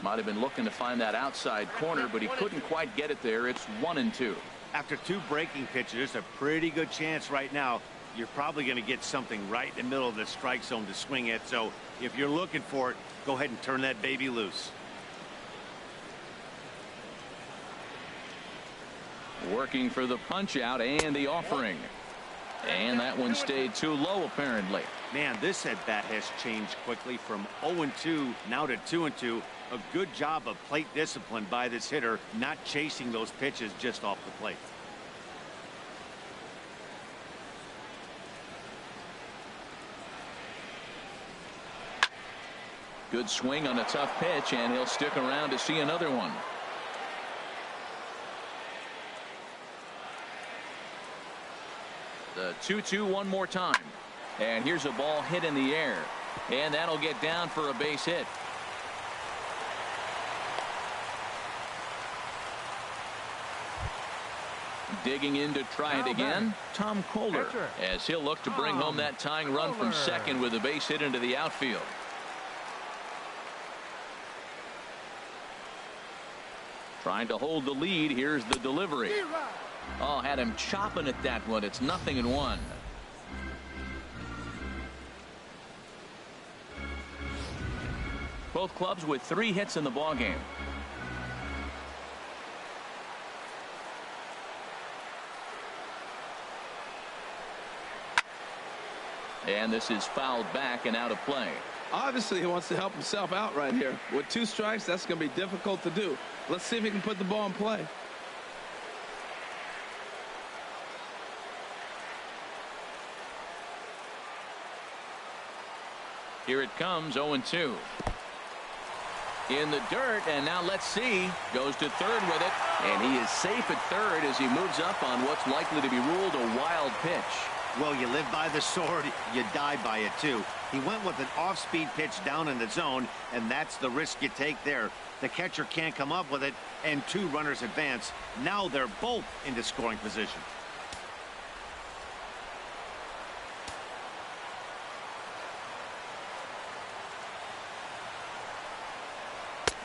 Might have been looking to find that outside corner, but he couldn't quite get it there. It's 1-2. After 2 breaking pitches, there's a pretty good chance right now you're probably going to get something right in the middle of the strike zone to swing at. So if you're looking for it, go ahead and turn that baby loose. Working for the punch out and the offering. And that one stayed too low, apparently. Man, this at bat has changed quickly from 0-2 now to 2-2. A good job of plate discipline by this hitter, not chasing those pitches just off the plate. Good swing on a tough pitch, and he'll stick around to see another one. The 2-2 one more time. And here's a ball hit in the air. And that'll get down for a base hit. Digging in to try it again, Tom Kohler, as he'll look to bring home that tying run from second with a base hit into the outfield. Trying to hold the lead. Here's the delivery. Oh, had him chopping at that one. It's 0-1. Both clubs with 3 hits in the ballgame. And this is fouled back and out of play. Obviously, he wants to help himself out right here. With 2 strikes, that's going to be difficult to do. Let's see if he can put the ball in play. Here it comes, 0-2. In the dirt, and now let's see. Goes to third with it, and he is safe at third as he moves up on what's likely to be ruled a wild pitch. Well, you live by the sword, you die by it too. He went with an off-speed pitch down in the zone, and that's the risk you take there. The catcher can't come up with it, and 2 runners advance. Now they're both into scoring position.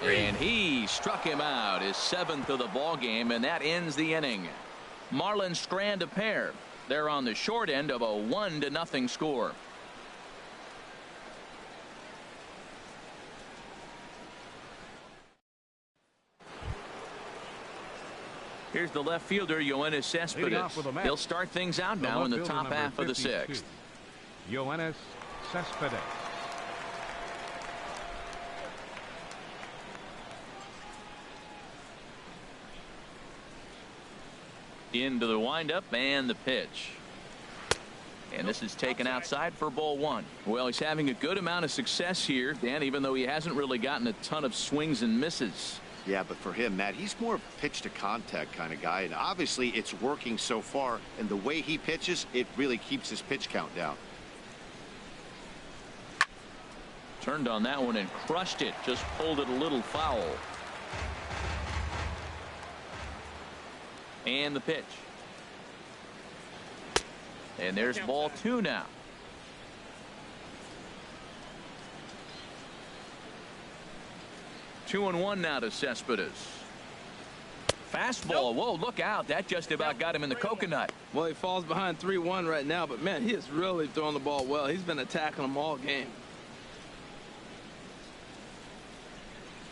And he struck him out, his 7th of the ball game, and that ends the inning. Marlins strand a pair. They're on the short end of a 1-0 score. Here's the left fielder, Yoenis Cespedes. He'll start things out now in the top half of the 6th. Yoenis Cespedes. Into the windup and the pitch. And this is taken outside for ball 1. Well, he's having a good amount of success here, Dan, even though he hasn't really gotten a ton of swings and misses. Yeah, but for him, Matt, he's more pitch to contact kind of guy, and obviously it's working so far, and the way he pitches, it really keeps his pitch count down. Turned on that one and crushed it, just pulled it a little foul. And the pitch. And there's ball 2 now. Two and 1 now to Cespedes. Fastball. Whoa, look out. That just about got him in the coconut. Well, he falls behind 3-1 right now, but man, he is really throwing the ball well. He's been attacking them all game.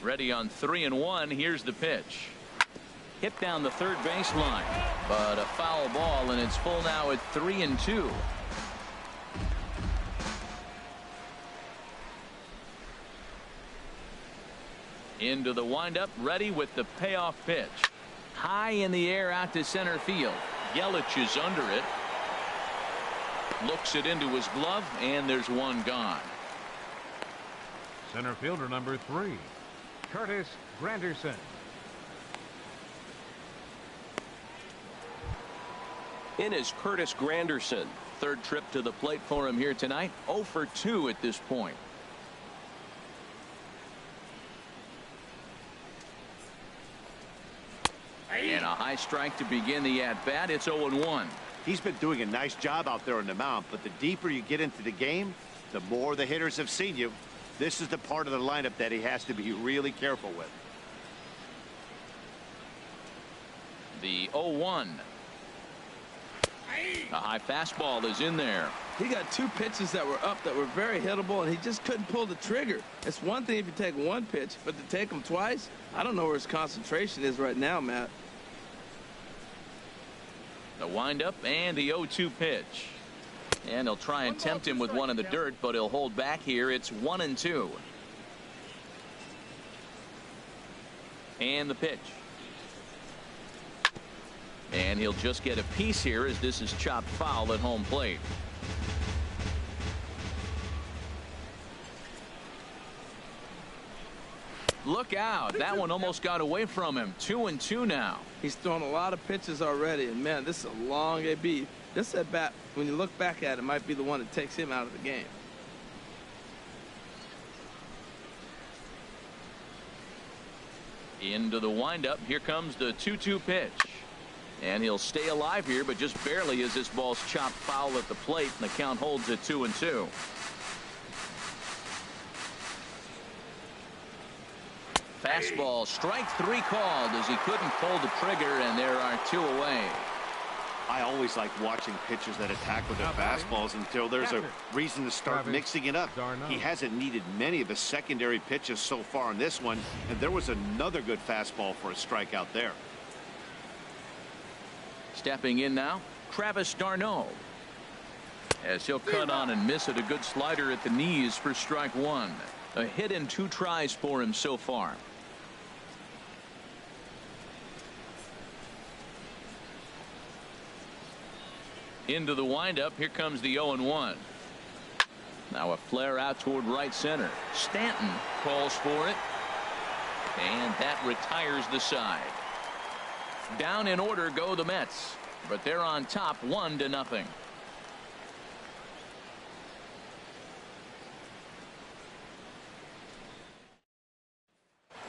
Ready on 3-1. Here's the pitch. Hit down the third baseline, but a foul ball, and it's full now at 3-2. Into the windup, ready with the payoff pitch. High in the air out to center field. Yelich is under it. Looks it into his glove, and there's one gone. Center fielder number 3, Curtis Granderson. In is Curtis Granderson. 3rd trip to the plate for him here tonight. 0 for 2 at this point. And a high strike to begin the at-bat. It's 0-1. He's been doing a nice job out there on the mound, but the deeper you get into the game, the more the hitters have seen you. This is the part of the lineup that he has to be really careful with. The 0-1. A high fastball is in there. He got 2 pitches that were up that were very hittable, and he just couldn't pull the trigger. It's one thing if you take 1 pitch, but to take them twice, I don't know where his concentration is right now, Matt. The windup and the 0-2 pitch. And he'll try and tempt him with one in the dirt, but he'll hold back here. It's 1-2. And the pitch. And he'll just get a piece here as this is chopped foul at home plate. Look out. That one almost got away from him. 2-2 now. He's thrown a lot of pitches already, and man, this is a long AB. This at bat, when you look back at it, might be the one that takes him out of the game. Into the windup. Here comes the 2-2 pitch. And he'll stay alive here, but just barely as this ball's chopped foul at the plate, and the count holds at 2-2. Fastball, strike 3 called as he couldn't pull the trigger, and there are 2 away. I always like watching pitchers that attack with their fastballs until there's a reason to start mixing it up. He hasn't needed many of his secondary pitches so far in this one, and there was another good fastball for a strikeout there. Stepping in now, Travis d'Arnaud. as he'll cut on and miss it. A good slider at the knees for strike one. A hit in 2 tries for him so far. Into the windup. Here comes the 0-1. Now a flare out toward right center. Stanton calls for it, and that retires the side. Down in order go the Mets, but they're on top 1-0.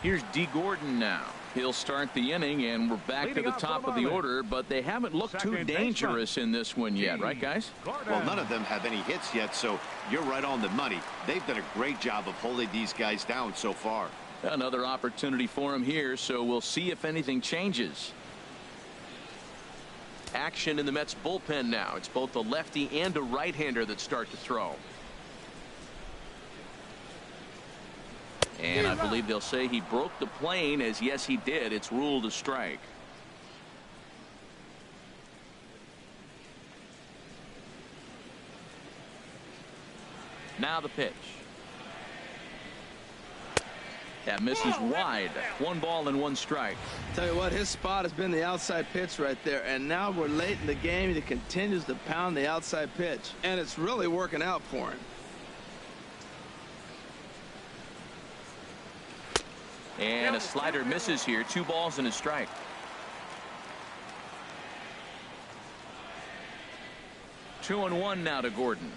Here's D. Gordon now. He'll start the inning, and we're back to the top of the order, but they haven't looked too dangerous in this one yet, right, guys? Well, none of them have any hits yet, so you're right on the money. They've done a great job of holding these guys down so far. Another opportunity for him here, so we'll see if anything changes. Action in the Mets bullpen now. It's both a lefty and a right-hander that start to throw. And I believe they'll say he broke the plane, as yes he did. It's ruled a strike. Now the pitch. That misses wide. 1 ball and 1 strike. Tell you what, his spot has been the outside pitch right there, and now we're late in the game. He continues to pound the outside pitch, and it's really working out for him. And a slider misses here. 2 balls and a strike. Two and 1 now to Gordon.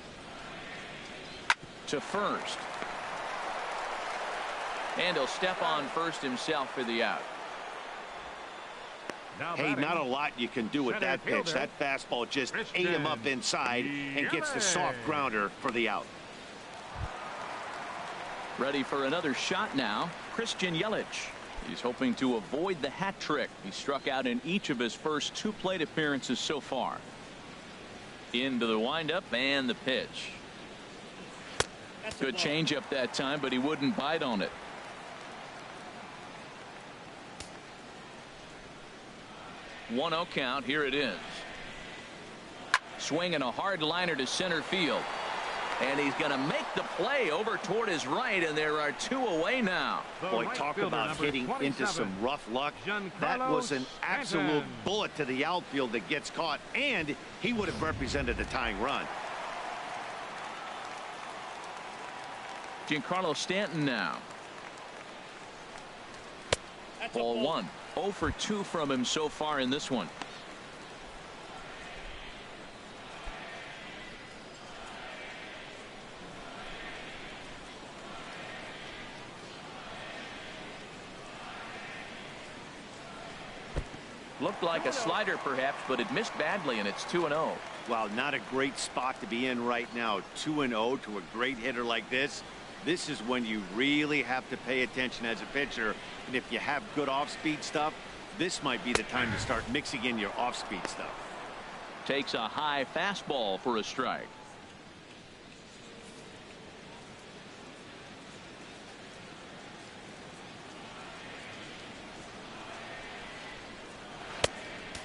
To first. And he'll step on first himself for the out. Hey, not a lot you can do with that pitch. That fastball just ate him up inside and gets the soft grounder for the out. Ready for another shot now. Christian Yelich. He's hoping to avoid the hat trick. He struck out in each of his first 2 plate appearances so far. Into the windup and the pitch. Good changeup that time, but he wouldn't bite on it. One 0 count. Here it is. Swinging a hard liner to center field. And he's going to make the play over toward his right, and there are 2 away now. Boy, talk about hitting into some rough luck. That was an absolute bullet to the outfield that gets caught, and he would have represented a tying run. Giancarlo Stanton now. Ball 1. 0 for 2 from him so far in this one. Looked like a slider perhaps, but it missed badly, and it's 2-0. Well, not a great spot to be in right now. 2-0 to a great hitter like this. This is when you really have to pay attention as a pitcher. And if you have good off-speed stuff, this might be the time to start mixing in your off-speed stuff. Takes a high fastball for a strike.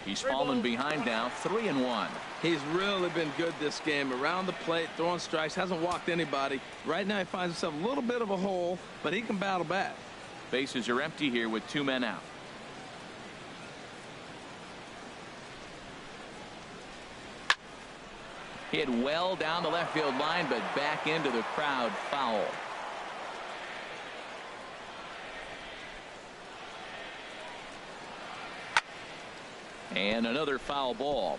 He's fallen behind now. 3-1. He's really been good this game. Around the plate, throwing strikes, hasn't walked anybody. Right now he finds himself a little bit of a hole, but he can battle back. Bases are empty here with 2 men out. Hit well down the left field line, but back into the crowd. Foul. And another foul ball.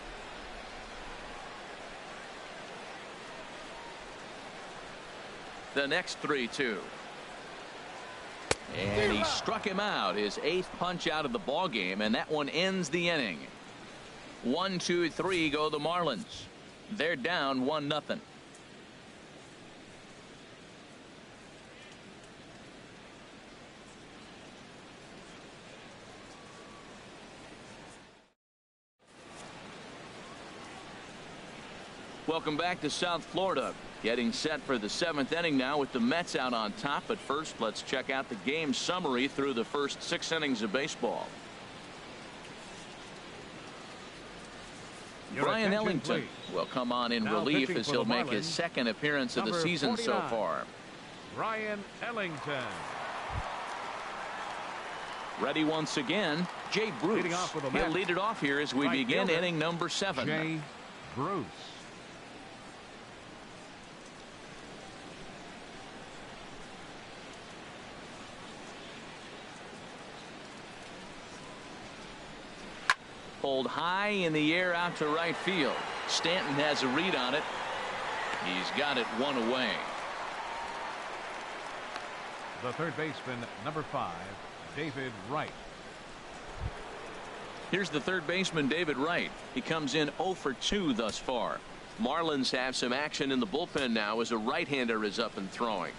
The next 3-2. And he struck him out, his 8th punch out of the ball game, and that one ends the inning. 1, 2, 3 go the Marlins. They're down 1-0. Welcome back to South Florida. Getting set for the 7th inning now with the Mets out on top. But first, let's check out the game summary through the first 6 innings of baseball. Brian attention, Ellington please. will come on in Now relief pitching as for he'll the make his Marlins, second appearance of the number season 49. so far. Brian Ellington. Ready once again, Jay Bruce. Leading off with the He'll Mets. lead it off here as we Right begin fielder, inning number 7. Jay Bruce. Pulled high in the air out to right field. Stanton has a read on it. He's got it one away. The third baseman, number 5, David Wright. Here's the third baseman, David Wright. He comes in 0 for 2 thus far. Marlins have some action in the bullpen now as a right-hander is up and throwing.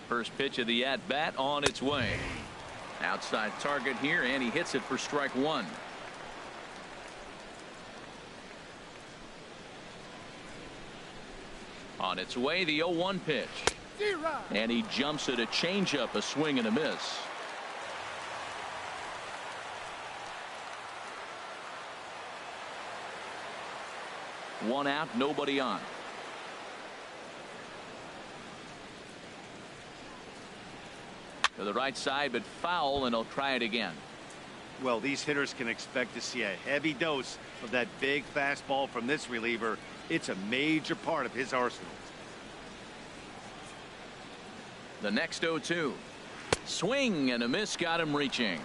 First pitch of the at-bat on its way. Outside target here, and he hits it for strike 1. On its way, the 0-1 pitch. And he jumps at a changeup, a swing and a miss. One out, nobody on. To the right side, but foul, and he'll try it again. Well, these hitters can expect to see a heavy dose of that big fastball from this reliever. It's a major part of his arsenal. The next 0-2. Swing and a miss got him reaching.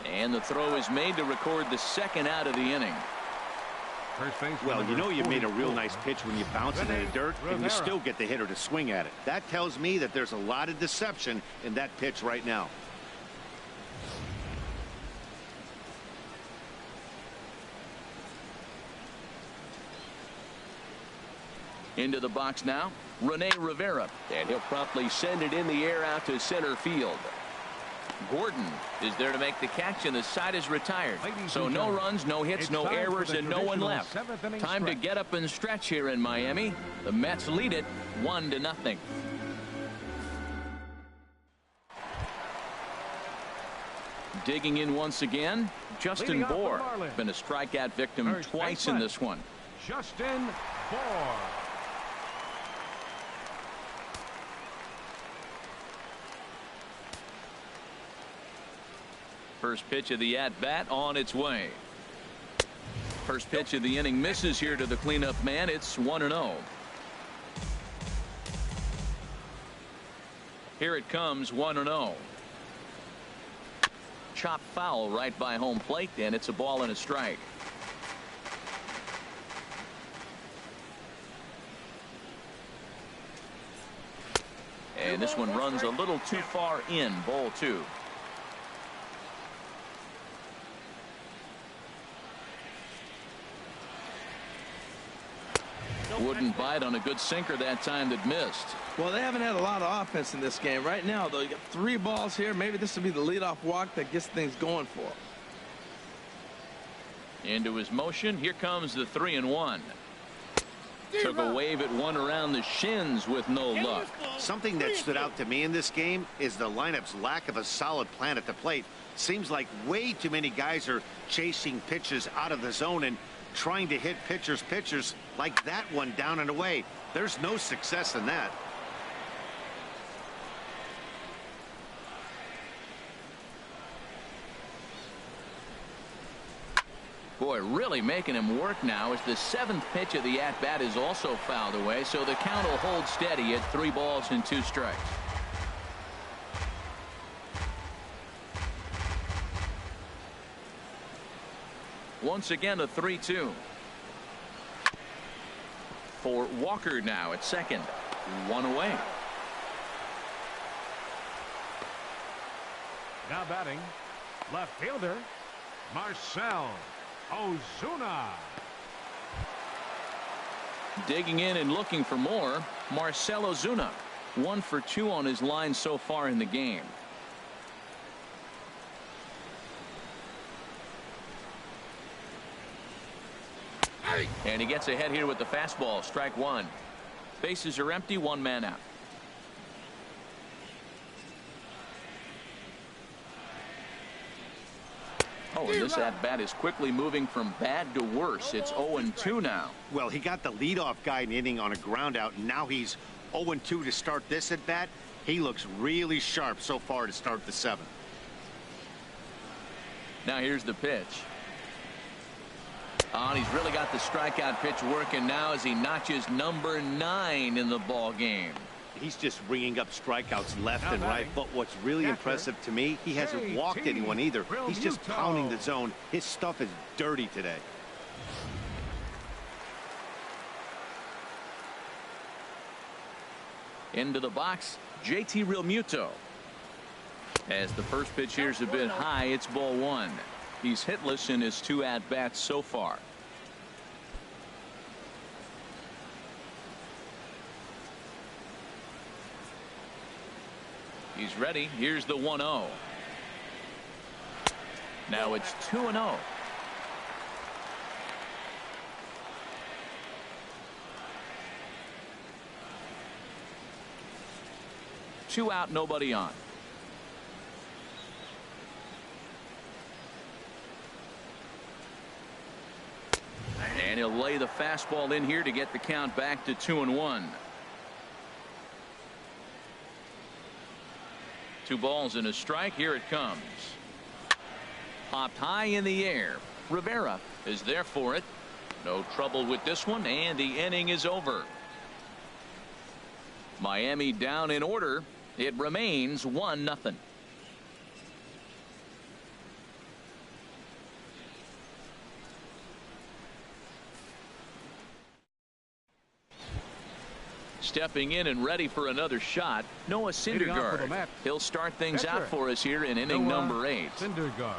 And the throw is made to record the second out of the inning. First baseman, Well, you know you made a real 44. nice pitch when you bounce it in the dirt and you still get the hitter to swing at it. That tells me that there's a lot of deception in that pitch right now. Into the box now, Rene Rivera, and he'll promptly send it in the air out to center field. Gordon is there to make the catch, and the side is retired. So no runs, no hits, It's no time for errors, the and no one traditional left. seventh-inning Time to stretch. get up and stretch here in Miami. The Mets lead it 1-0. Digging in once again, Justin Leading off the Bohr. Marlins. Been a strikeout victim First twice in baseman. this one. Justin Bohr. First pitch of the at-bat on its way. First pitch of the inning misses here to the cleanup man. It's 1-0. Here it comes, 1-0. Chop foul right by home plate, and it's a ball and a strike. And this one runs a little too far in, ball 2. Wouldn't bite on a good sinker that time that missed. Well, they haven't had a lot of offense in this game. Right now, though, you got 3 balls here. Maybe this will be the leadoff walk that gets things going for him. Into his motion. Here comes the 3-1. Took a wave at one around the shins with no luck. Something that stood out to me in this game is the lineup's lack of a solid plan at the plate. Seems like way too many guys are chasing pitches out of the zone and trying to hit pitchers like that one down and away. There's no success in that. Boy, really making him work now as the 7th pitch of the at-bat is also fouled away, so the count will hold steady at 3 balls and 2 strikes. Once again, a 3-2. For Walker now at second. 1 away. Now batting, left fielder, Marcell Ozuna. Digging in and looking for more, Marcell Ozuna. 1 for 2 on his line so far in the game. And he gets ahead here with the fastball. Strike 1. Bases are empty. 1 man out. Oh, and this at-bat is quickly moving from bad to worse. It's 0-2 now. Well, he got the leadoff guy in the inning on a ground out, and now he's 0-2 to start this at-bat. He looks really sharp so far to start the 7th. Now here's the pitch. Oh, and he's really got the strikeout pitch working now as he notches number 9 in the ball game. He's just ringing up strikeouts left and right. But what's really impressive to me, he hasn't walked anyone either. He's just pounding the zone. His stuff is dirty today. Into the box, JT Realmuto. As the first pitch here's a bit high, it's ball 1. He's hitless in his 2 at-bats so far. He's ready. Here's the 1-0. Now it's 2-0. Two out, nobody on. And he'll lay the fastball in here to get the count back to 2-1. 2 balls and a strike. Here it comes. Popped high in the air. Rivera is there for it. No trouble with this one, and the inning is over. Miami down in order. It remains 1-0. Stepping in and ready for another shot, Noah Syndergaard. He'll start things out for us here in inning number 8. Syndergaard.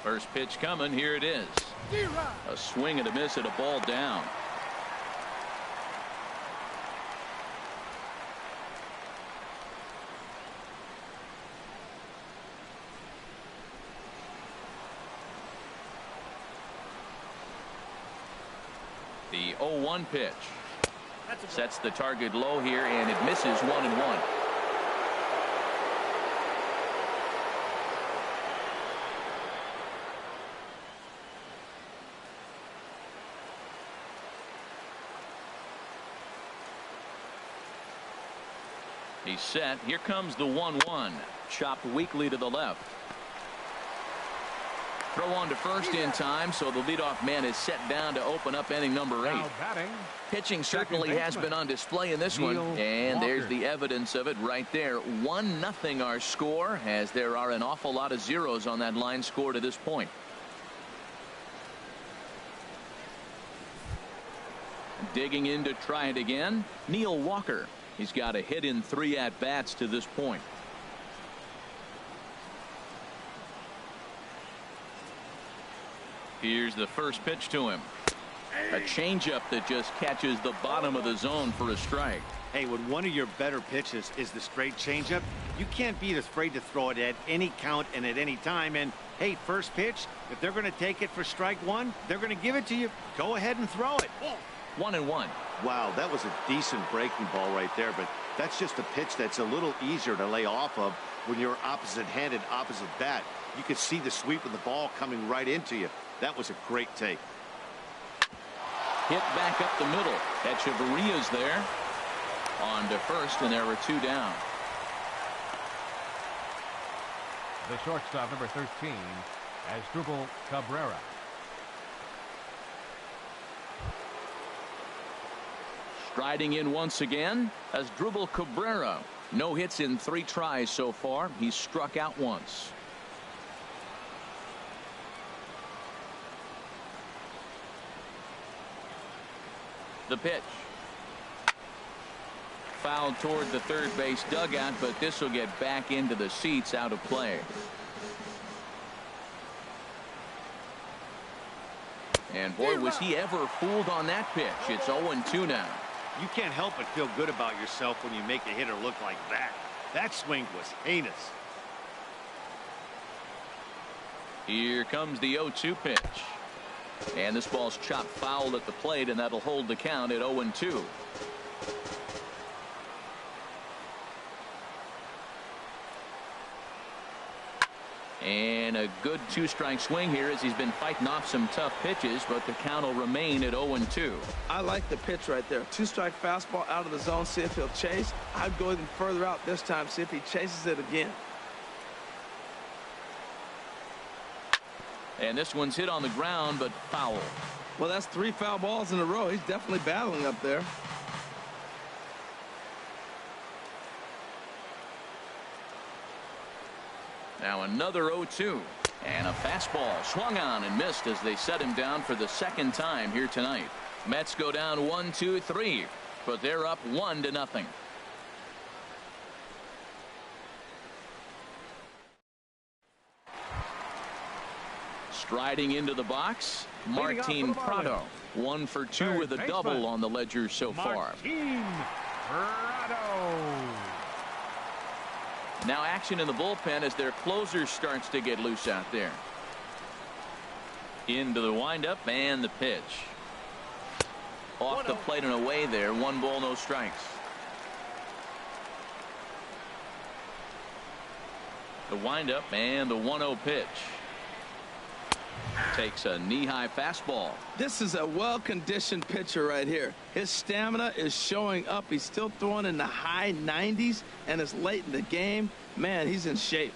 First pitch coming. Here it is. A swing and a miss at a ball down. The 0-1 pitch sets the target low here, and it misses 1-1. He's set. Here comes the 1-1. Chopped weakly to the left. Throw on to first in time, so the leadoff man is set down to open up inning number 8. Pitching certainly has been on display in this one, and there's the evidence of it right there. 1-0 our score, as there are an awful lot of zeros on that line score to this point. Digging in to try it again, Neil Walker. He's got a hit in 3 at-bats to this point. Here's the first pitch to him. A changeup that just catches the bottom of the zone for a strike. Hey, when one of your better pitches is the straight changeup, you can't be afraid to throw it at any count and at any time. And hey, first pitch, if they're going to take it for strike 1, they're going to give it to you. Go ahead and throw it. 1-1. Wow, that was a decent breaking ball right there, but that's just a pitch that's a little easier to lay off of when you're opposite-handed, opposite bat. You could see the sweep of the ball coming right into you. That was a great take. Hit back up the middle. Echeverria's there. On to first, and there were 2 down. The shortstop, number 13, Asdrubal Cabrera. Striding in once again, Asdrubal Cabrera. No hits in 3 tries so far. He's struck out once. The pitch. Fouled toward the third base dugout, but this will get back into the seats, out of play. And boy, was he ever fooled on that pitch. It's 0-2 now. You can't help but feel good about yourself when you make a hitter look like that. That swing was heinous. Here comes the 0-2 pitch. And this ball's chopped foul at the plate, and that'll hold the count at 0-2. And a good two-strike swing here as he's been fighting off some tough pitches, but the count will remain at 0-2. I like the pitch right there. Two-strike fastball out of the zone, see if he'll chase. I'd go even further out this time, see if he chases it again. And this one's hit on the ground, but foul. Well, that's 3 foul balls in a row. He's definitely battling up there. Now another 0-2. And a fastball swung on and missed as they set him down for the second time here tonight. Mets go down 1-2-3, but they're up 1-0. Striding into the box, Martin Prado. 1 for 2 with a double on the ledger so far. Now action in the bullpen as their closer starts to get loose out there. Into the windup and the pitch. Off the plate and away there. 1 ball, no strikes. The windup and the 1-0 pitch. Takes a knee-high fastball. This is a well-conditioned pitcher right here. His stamina is showing up. He's still throwing in the high 90s, and it's late in the game. Man, he's in shape.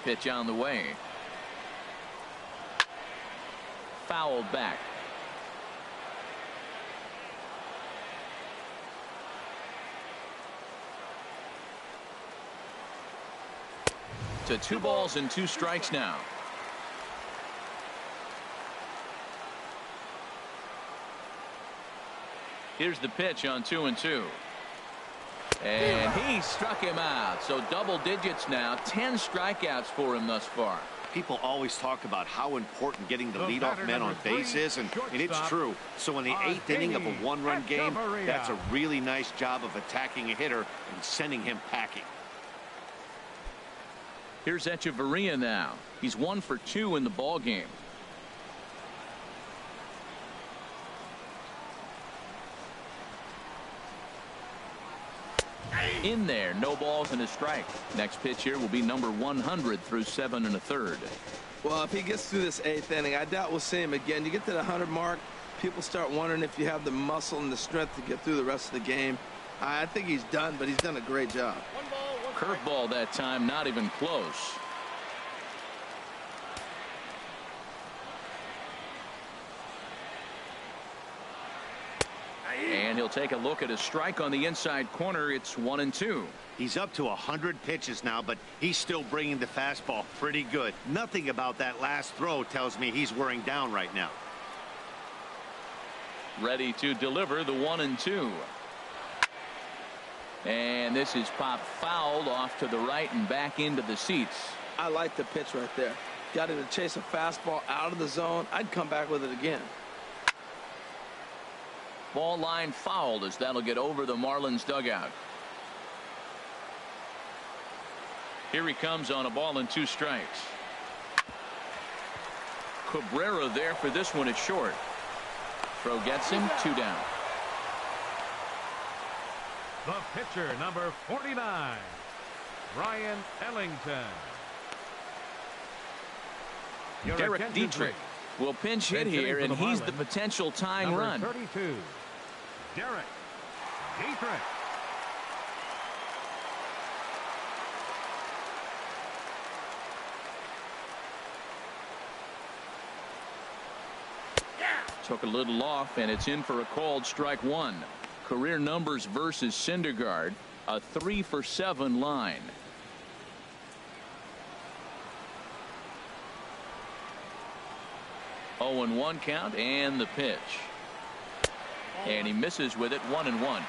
Pitch on the way. Fouled back. To 2 balls and 2 strikes now. Here's the pitch on 2-2. And he struck him out. So double digits now. 10 strikeouts for him thus far. People always talk about how important getting the leadoff man on base is, and it's true. So in the 8th inning of a 1-run game, that's a really nice job of attacking a hitter and sending him packing. Here's Echeverria now. He's 1 for 2 in the ball game. In there, no balls and a strike. Next pitch here will be number 100 through 7 1/3. Well, if he gets through this 8th inning, I doubt we'll see him again. You get to the 100 mark, people start wondering if you have the muscle and the strength to get through the rest of the game. I think he's done, but he's done a great job. Curveball that time, not even close. And he'll take a look at a strike on the inside corner. It's 1-2. He's up to 100 pitches now, but he's still bringing the fastball pretty good. Nothing about that last throw tells me he's wearing down right now. Ready to deliver the 1-2. And this is popped fouled off to the right and back into the seats. I like the pitch right there. Got him to chase a fastball out of the zone. I'd come back with it again. Ball line fouled as that'll get over the Marlins dugout. Here he comes on a ball and 2 strikes. Cabrera there for this one at short. Throw gets him, 2 down. The pitcher, number 49, Ryan Ellington. Derek Dietrich will pinch hit here, and he's the potential tying run. 32, Derek Dietrich. Took a little off, and it's in for a called strike 1. Career numbers versus Syndergaard, a 3 for 7 line. Oh, and 1 count, and the pitch. And he misses with it, 1-1.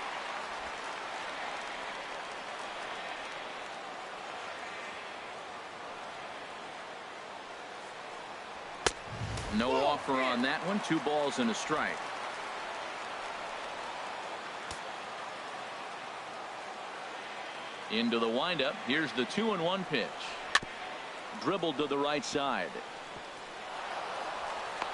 No offer on that one. 2 balls and a strike. Into the windup. Here's the 2-1 pitch. Dribbled to the right side.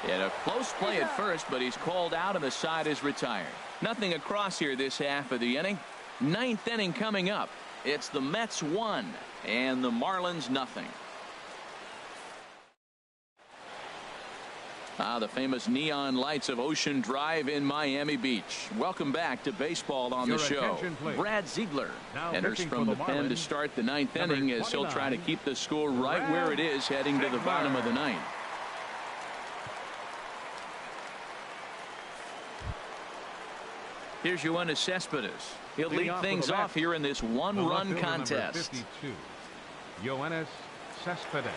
And a close play at first, but he's called out and the side is retired. Nothing across here this half of the inning. Ninth inning coming up. It's the Mets 1 and the Marlins nothing. The famous neon lights of Ocean Drive in Miami Beach. Welcome back to baseball on the show. Brad Ziegler enters from the pen to start the ninth inning as he'll try to keep the score right where it is heading to the bottom of the ninth. Here's Yoenis Cespedes. He'll lead things off here in this one-run contest. 52, Yoenis Cespedes.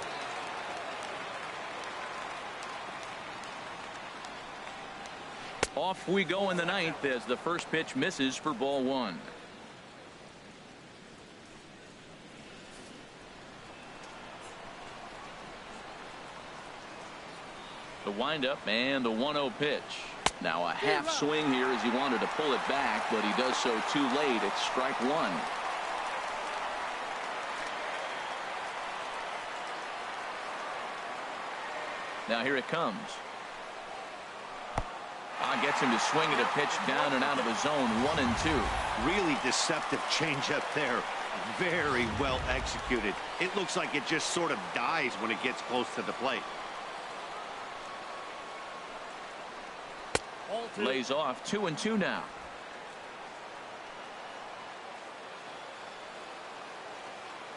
Off we go in the ninth as the first pitch misses for ball one. The windup and the 1-0 pitch. Now a half swing here as he wanted to pull it back, but he does so too late. It's strike one. Now here it comes. Gets him to swing at a pitch down and out of the zone. 1-2. Really deceptive changeup there. Very well executed. It looks like it just sort of dies when it gets close to the plate. Lays off. 2-2 now.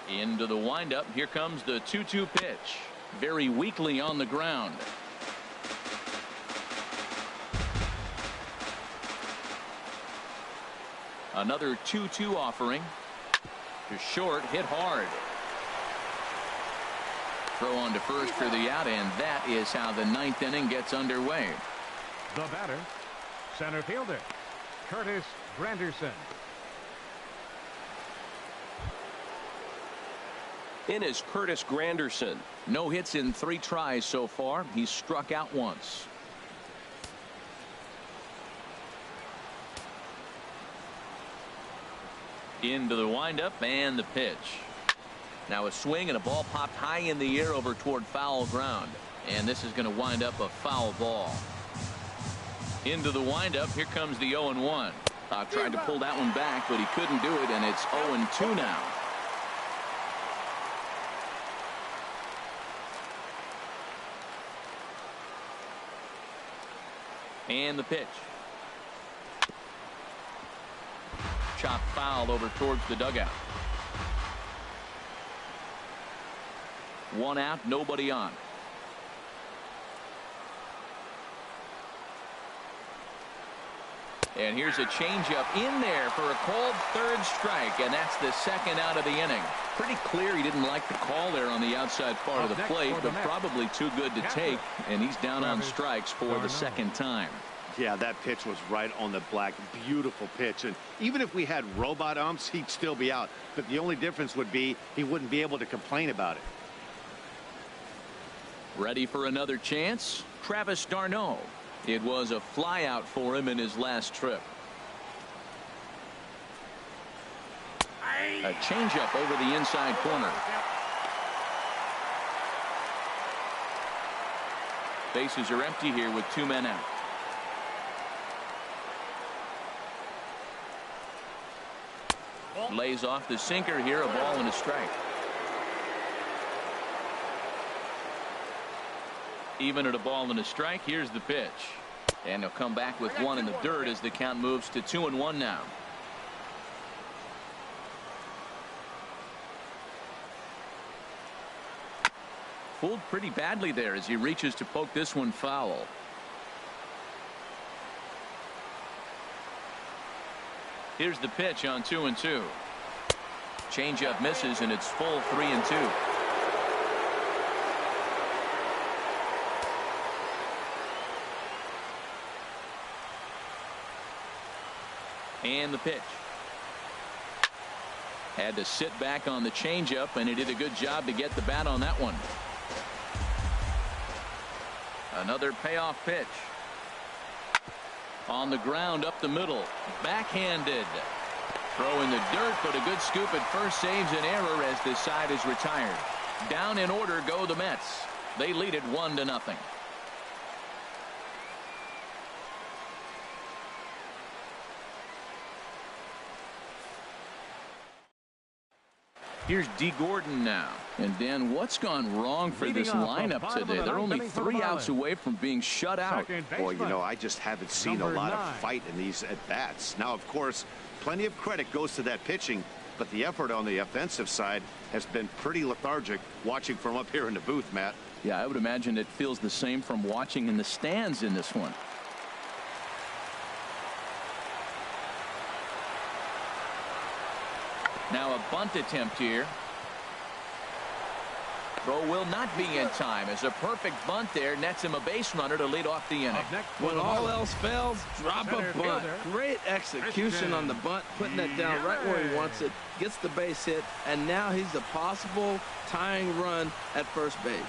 Into the windup. Here comes the 2-2 pitch. Very weakly on the ground. Another 2-2 offering. To short, hit hard. Throw on to first for the out, and that is how the ninth inning gets underway. The batter, center fielder, Curtis Granderson. In is Curtis Granderson. No hits in 3 tries so far. He's struck out once. Into the windup and the pitch. Now a swing and a ball popped high in the air over toward foul ground. And this is going to wind up a foul ball. Into the windup. Here comes the 0-1. Tried to pull that one back, but he couldn't do it, and it's 0-2 now. And the pitch. Chopped foul over towards the dugout. 1 out, nobody on. And here's a changeup in there for a called third strike, and that's the second out of the inning. Pretty clear he didn't like the call there on the outside part of the plate, but probably too good to take, and he's down on strikes for the second time. Yeah, that pitch was right on the black. Beautiful pitch. And even if we had robot umps, he'd still be out. But the only difference would be he wouldn't be able to complain about it. Ready for another chance? Travis d'Arnaud. It was a flyout for him in his last trip. A changeup over the inside corner. Bases are empty here with 2 men out. Lays off the sinker here, a ball and a strike. Even at a ball and a strike, here's the pitch. And he'll come back with 1 in the dirt as the count moves to 2-1 now. Fooled pretty badly there as he reaches to poke this one foul. Here's the pitch on 2-2. Changeup misses, and it's full 3-2. And the pitch. Had to sit back on the changeup, and he did a good job to get the bat on that one. Another payoff pitch. On the ground up the middle. Backhanded. Throw in the dirt, but a good scoop at first saves an error as this side is retired. Down in order go the Mets. They lead it 1-0. Here's D. Gordon now. And Dan, what's gone wrong for this lineup today? They're only 3 outs away from being shut out. Boy, you know, I just haven't seen a lot of fight in these at-bats. Now, of course, plenty of credit goes to that pitching, but the effort on the offensive side has been pretty lethargic watching from up here in the booth, Matt. Yeah, I would imagine it feels the same from watching in the stands in this one. Now a bunt attempt here. Throw will not be in time as a perfect bunt there nets him a base runner to lead off the inning. When all else fails, drop a bunt. Great execution on the bunt, putting that down right where he wants it, gets the base hit, and now he's a possible tying run at first base.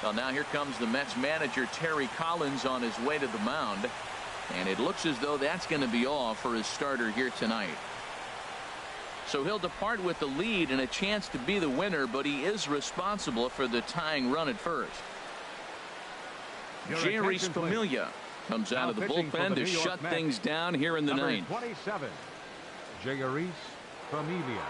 Well, now here comes the Mets manager, Terry Collins, on his way to the mound. And it looks as though that's going to be all for his starter here tonight. So he'll depart with the lead and a chance to be the winner, but he is responsible for the tying run at first. Jerry Familia comes out of the bullpen to shut things down here in the ninth. 27, Jerry Familia.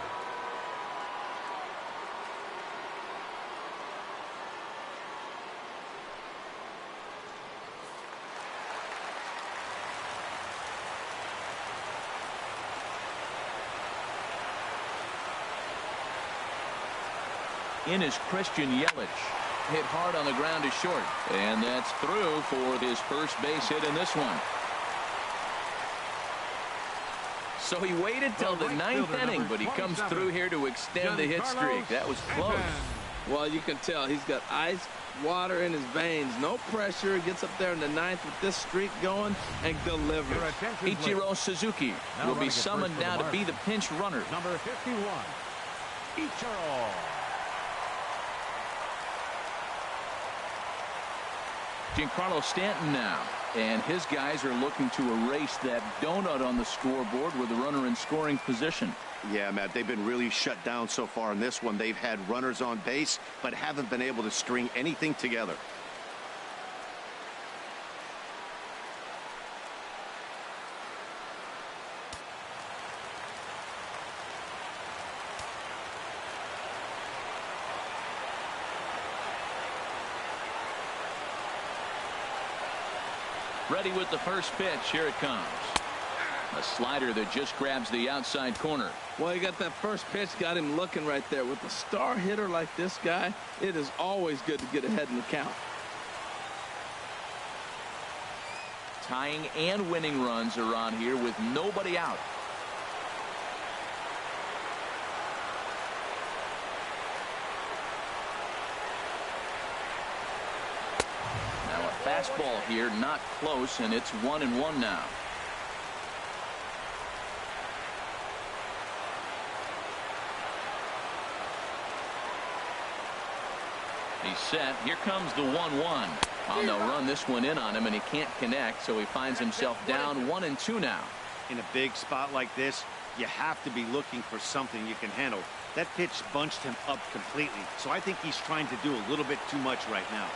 In is Christian Yelich. Hit hard on the ground to short. And that's through for his first base hit in this one. So he waited till the ninth inning, but he comes through here to extend the hit streak. That was close. Well, you can tell he's got ice water in his veins. No pressure. He gets up there in the ninth with this streak going and delivers. Ichiro Suzuki will be summoned now to be the pinch runner. Number 51, Ichiro. Giancarlo Stanton now, and his guys are looking to erase that donut on the scoreboard with the runner in scoring position. Yeah, Matt, they've been really shut down so far in this one. They've had runners on base, but haven't been able to string anything together. Ready with the first pitch. Here it comes. A slider that just grabs the outside corner. Well, he got that first pitch, got him looking right there. With a star hitter like this guy, it is always good to get ahead in the count. Tying and winning runs are on here with nobody out. Fastball here, not close, and it's 1-1 now. He's set. Here comes the 1-1. Well, they'll run this one in on him, and he can't connect, so he finds himself down 1-2 now. In a big spot like this, you have to be looking for something you can handle. That pitch bunched him up completely, so I think he's trying to do a little bit too much right now.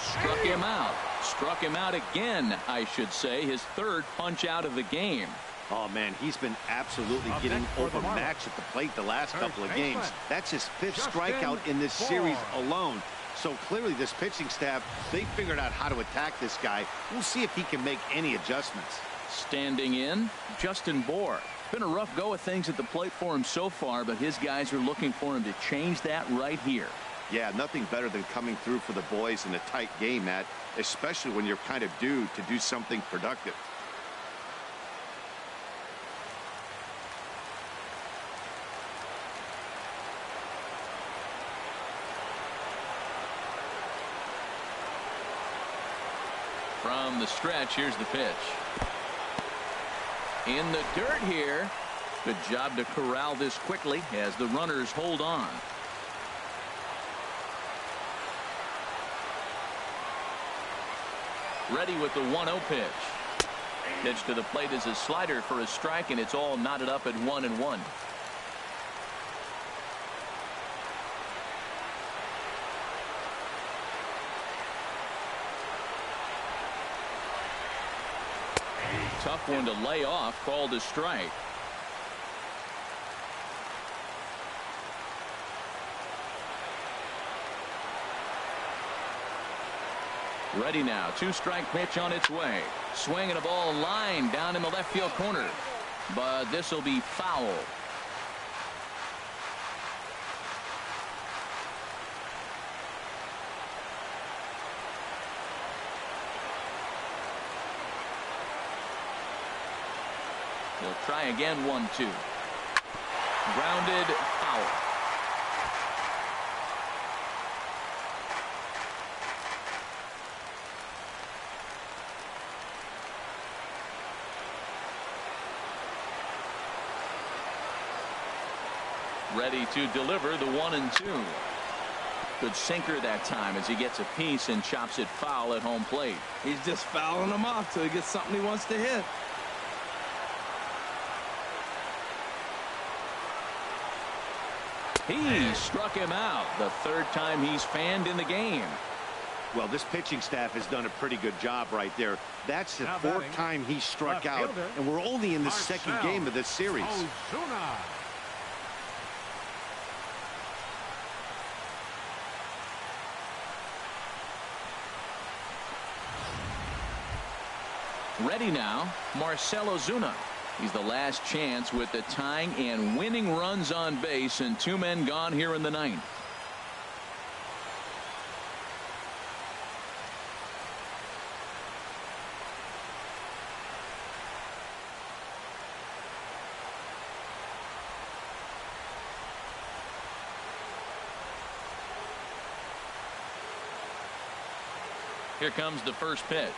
Struck him out. Struck him out again, I should say. His third punch out of the game. Oh, man, he's been absolutely getting overmatched at the plate the last couple of games. That's his 5th strikeout in this series alone. So clearly this pitching staff, they figured out how to attack this guy. We'll see if he can make any adjustments. Standing in, Justin Bohr. Been a rough go of things at the plate for him so far, but his guys are looking for him to change that right here. Yeah, nothing better than coming through for the boys in a tight game, Matt, especially when you're kind of due to do something productive. From the stretch, here's the pitch. In the dirt here. Good job to corral this quickly as the runners hold on. Ready with the 1-0 pitch. Pitch to the plate is a slider for a strike, and it's all knotted up at 1-1. Tough one to lay off, called a strike. Ready now. 2-strike pitch on its way. Swing and a ball line down in the left field corner. But this will be foul. He'll try again. 1-2. Grounded, foul. Ready to deliver the 1-2. Good sinker that time as he gets a piece and chops it foul at home plate. He's just fouling them off till he gets something he wants to hit. He struck him out the third time he's fanned in the game. Well, this pitching staff has done a pretty good job right there. That's the fourth time he struck out, and we're only in the second game of this series. Ready now, Marcell Ozuna. He's the last chance with the tying and winning runs on base, and 2 men gone here in the 9th. Here comes the first pitch.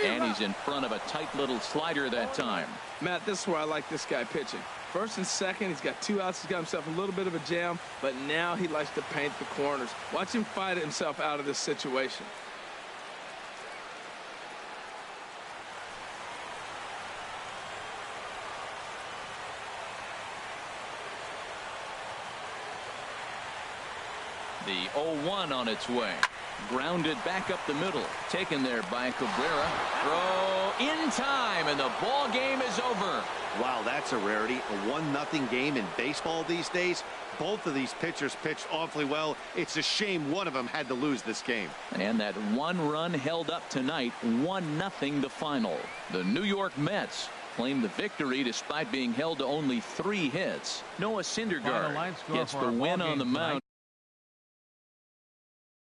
And he's in front of a tight little slider that time. Matt, this is where I like this guy pitching. First and second, he's got 2 outs. He's got himself a little bit of a jam, but now he likes to paint the corners. Watch him fight himself out of this situation. The 0-1 on its way. Grounded back up the middle. Taken there by Cabrera. Throw in time, and the ball game is over. Wow, that's a rarity. A 1-0 game in baseball these days. Both of these pitchers pitched awfully well. It's a shame one of them had to lose this game. And that 1 run held up tonight. 1-0 the final. The New York Mets claim the victory despite being held to only 3 hits. Noah Syndergaard gets the win on the mound.